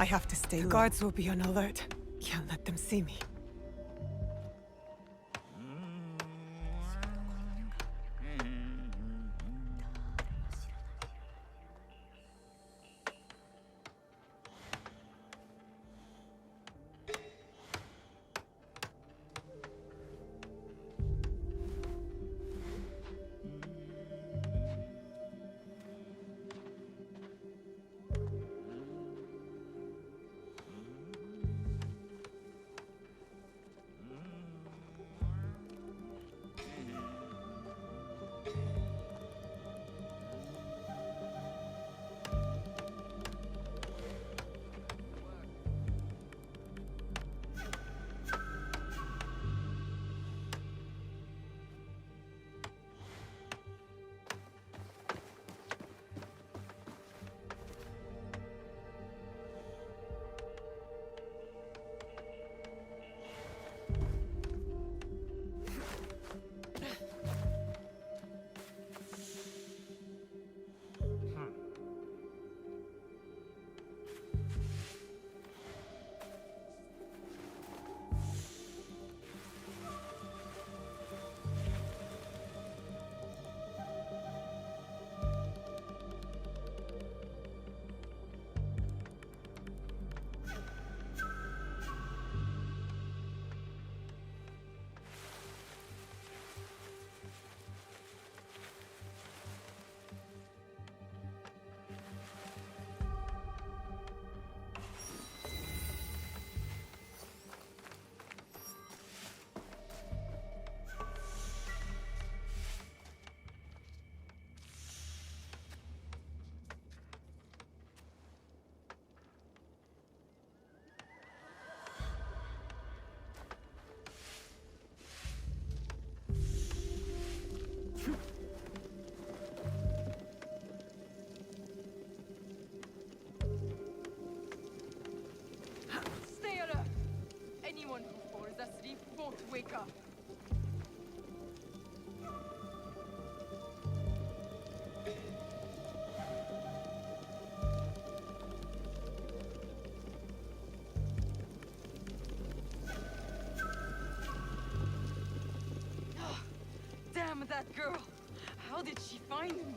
I have to stay. The guards will be on alert. Can't let them see me. that girl? How did she find me?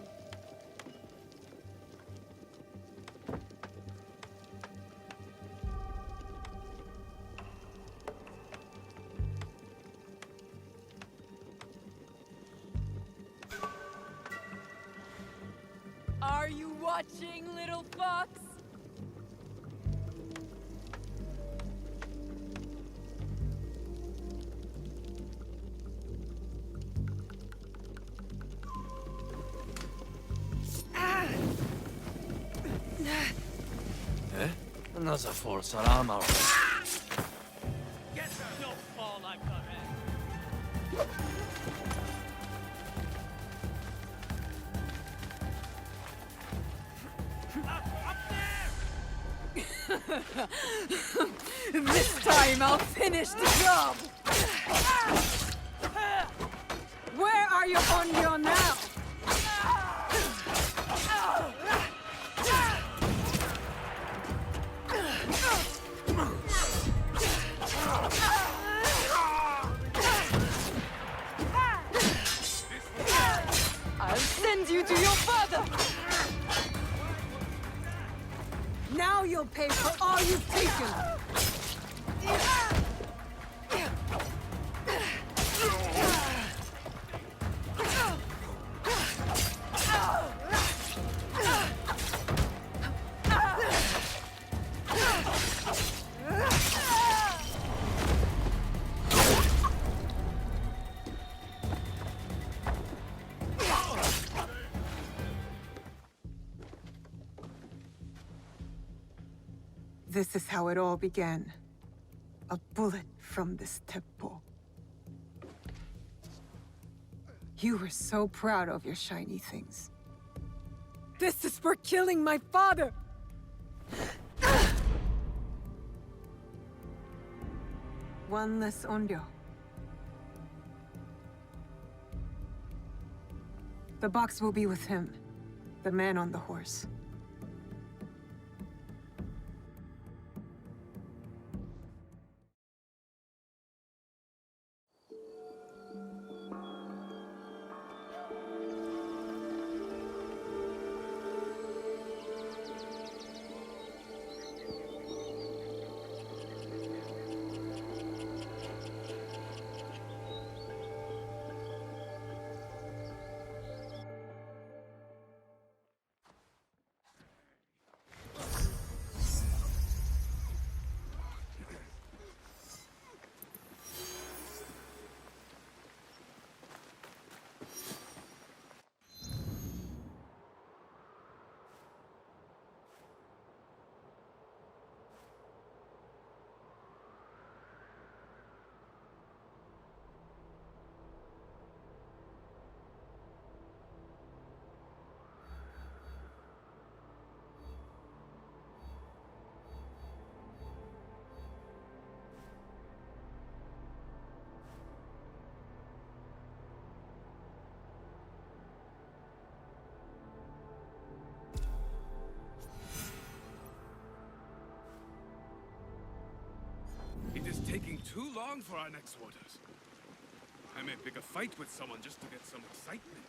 Are you watching, little fox? Another false alarm. Get her! Don't fall like her head. This time I'll finish the job! Where are you on your now? I'll send you to your father! Now you'll pay for all you've taken! This is how it all began. A bullet from this teppo. You were so proud of your shiny things. This is for killing my father! One less onryo. The box will be with him, the man on the horse. It is taking too long for our next orders. I may pick a fight with someone just to get some excitement.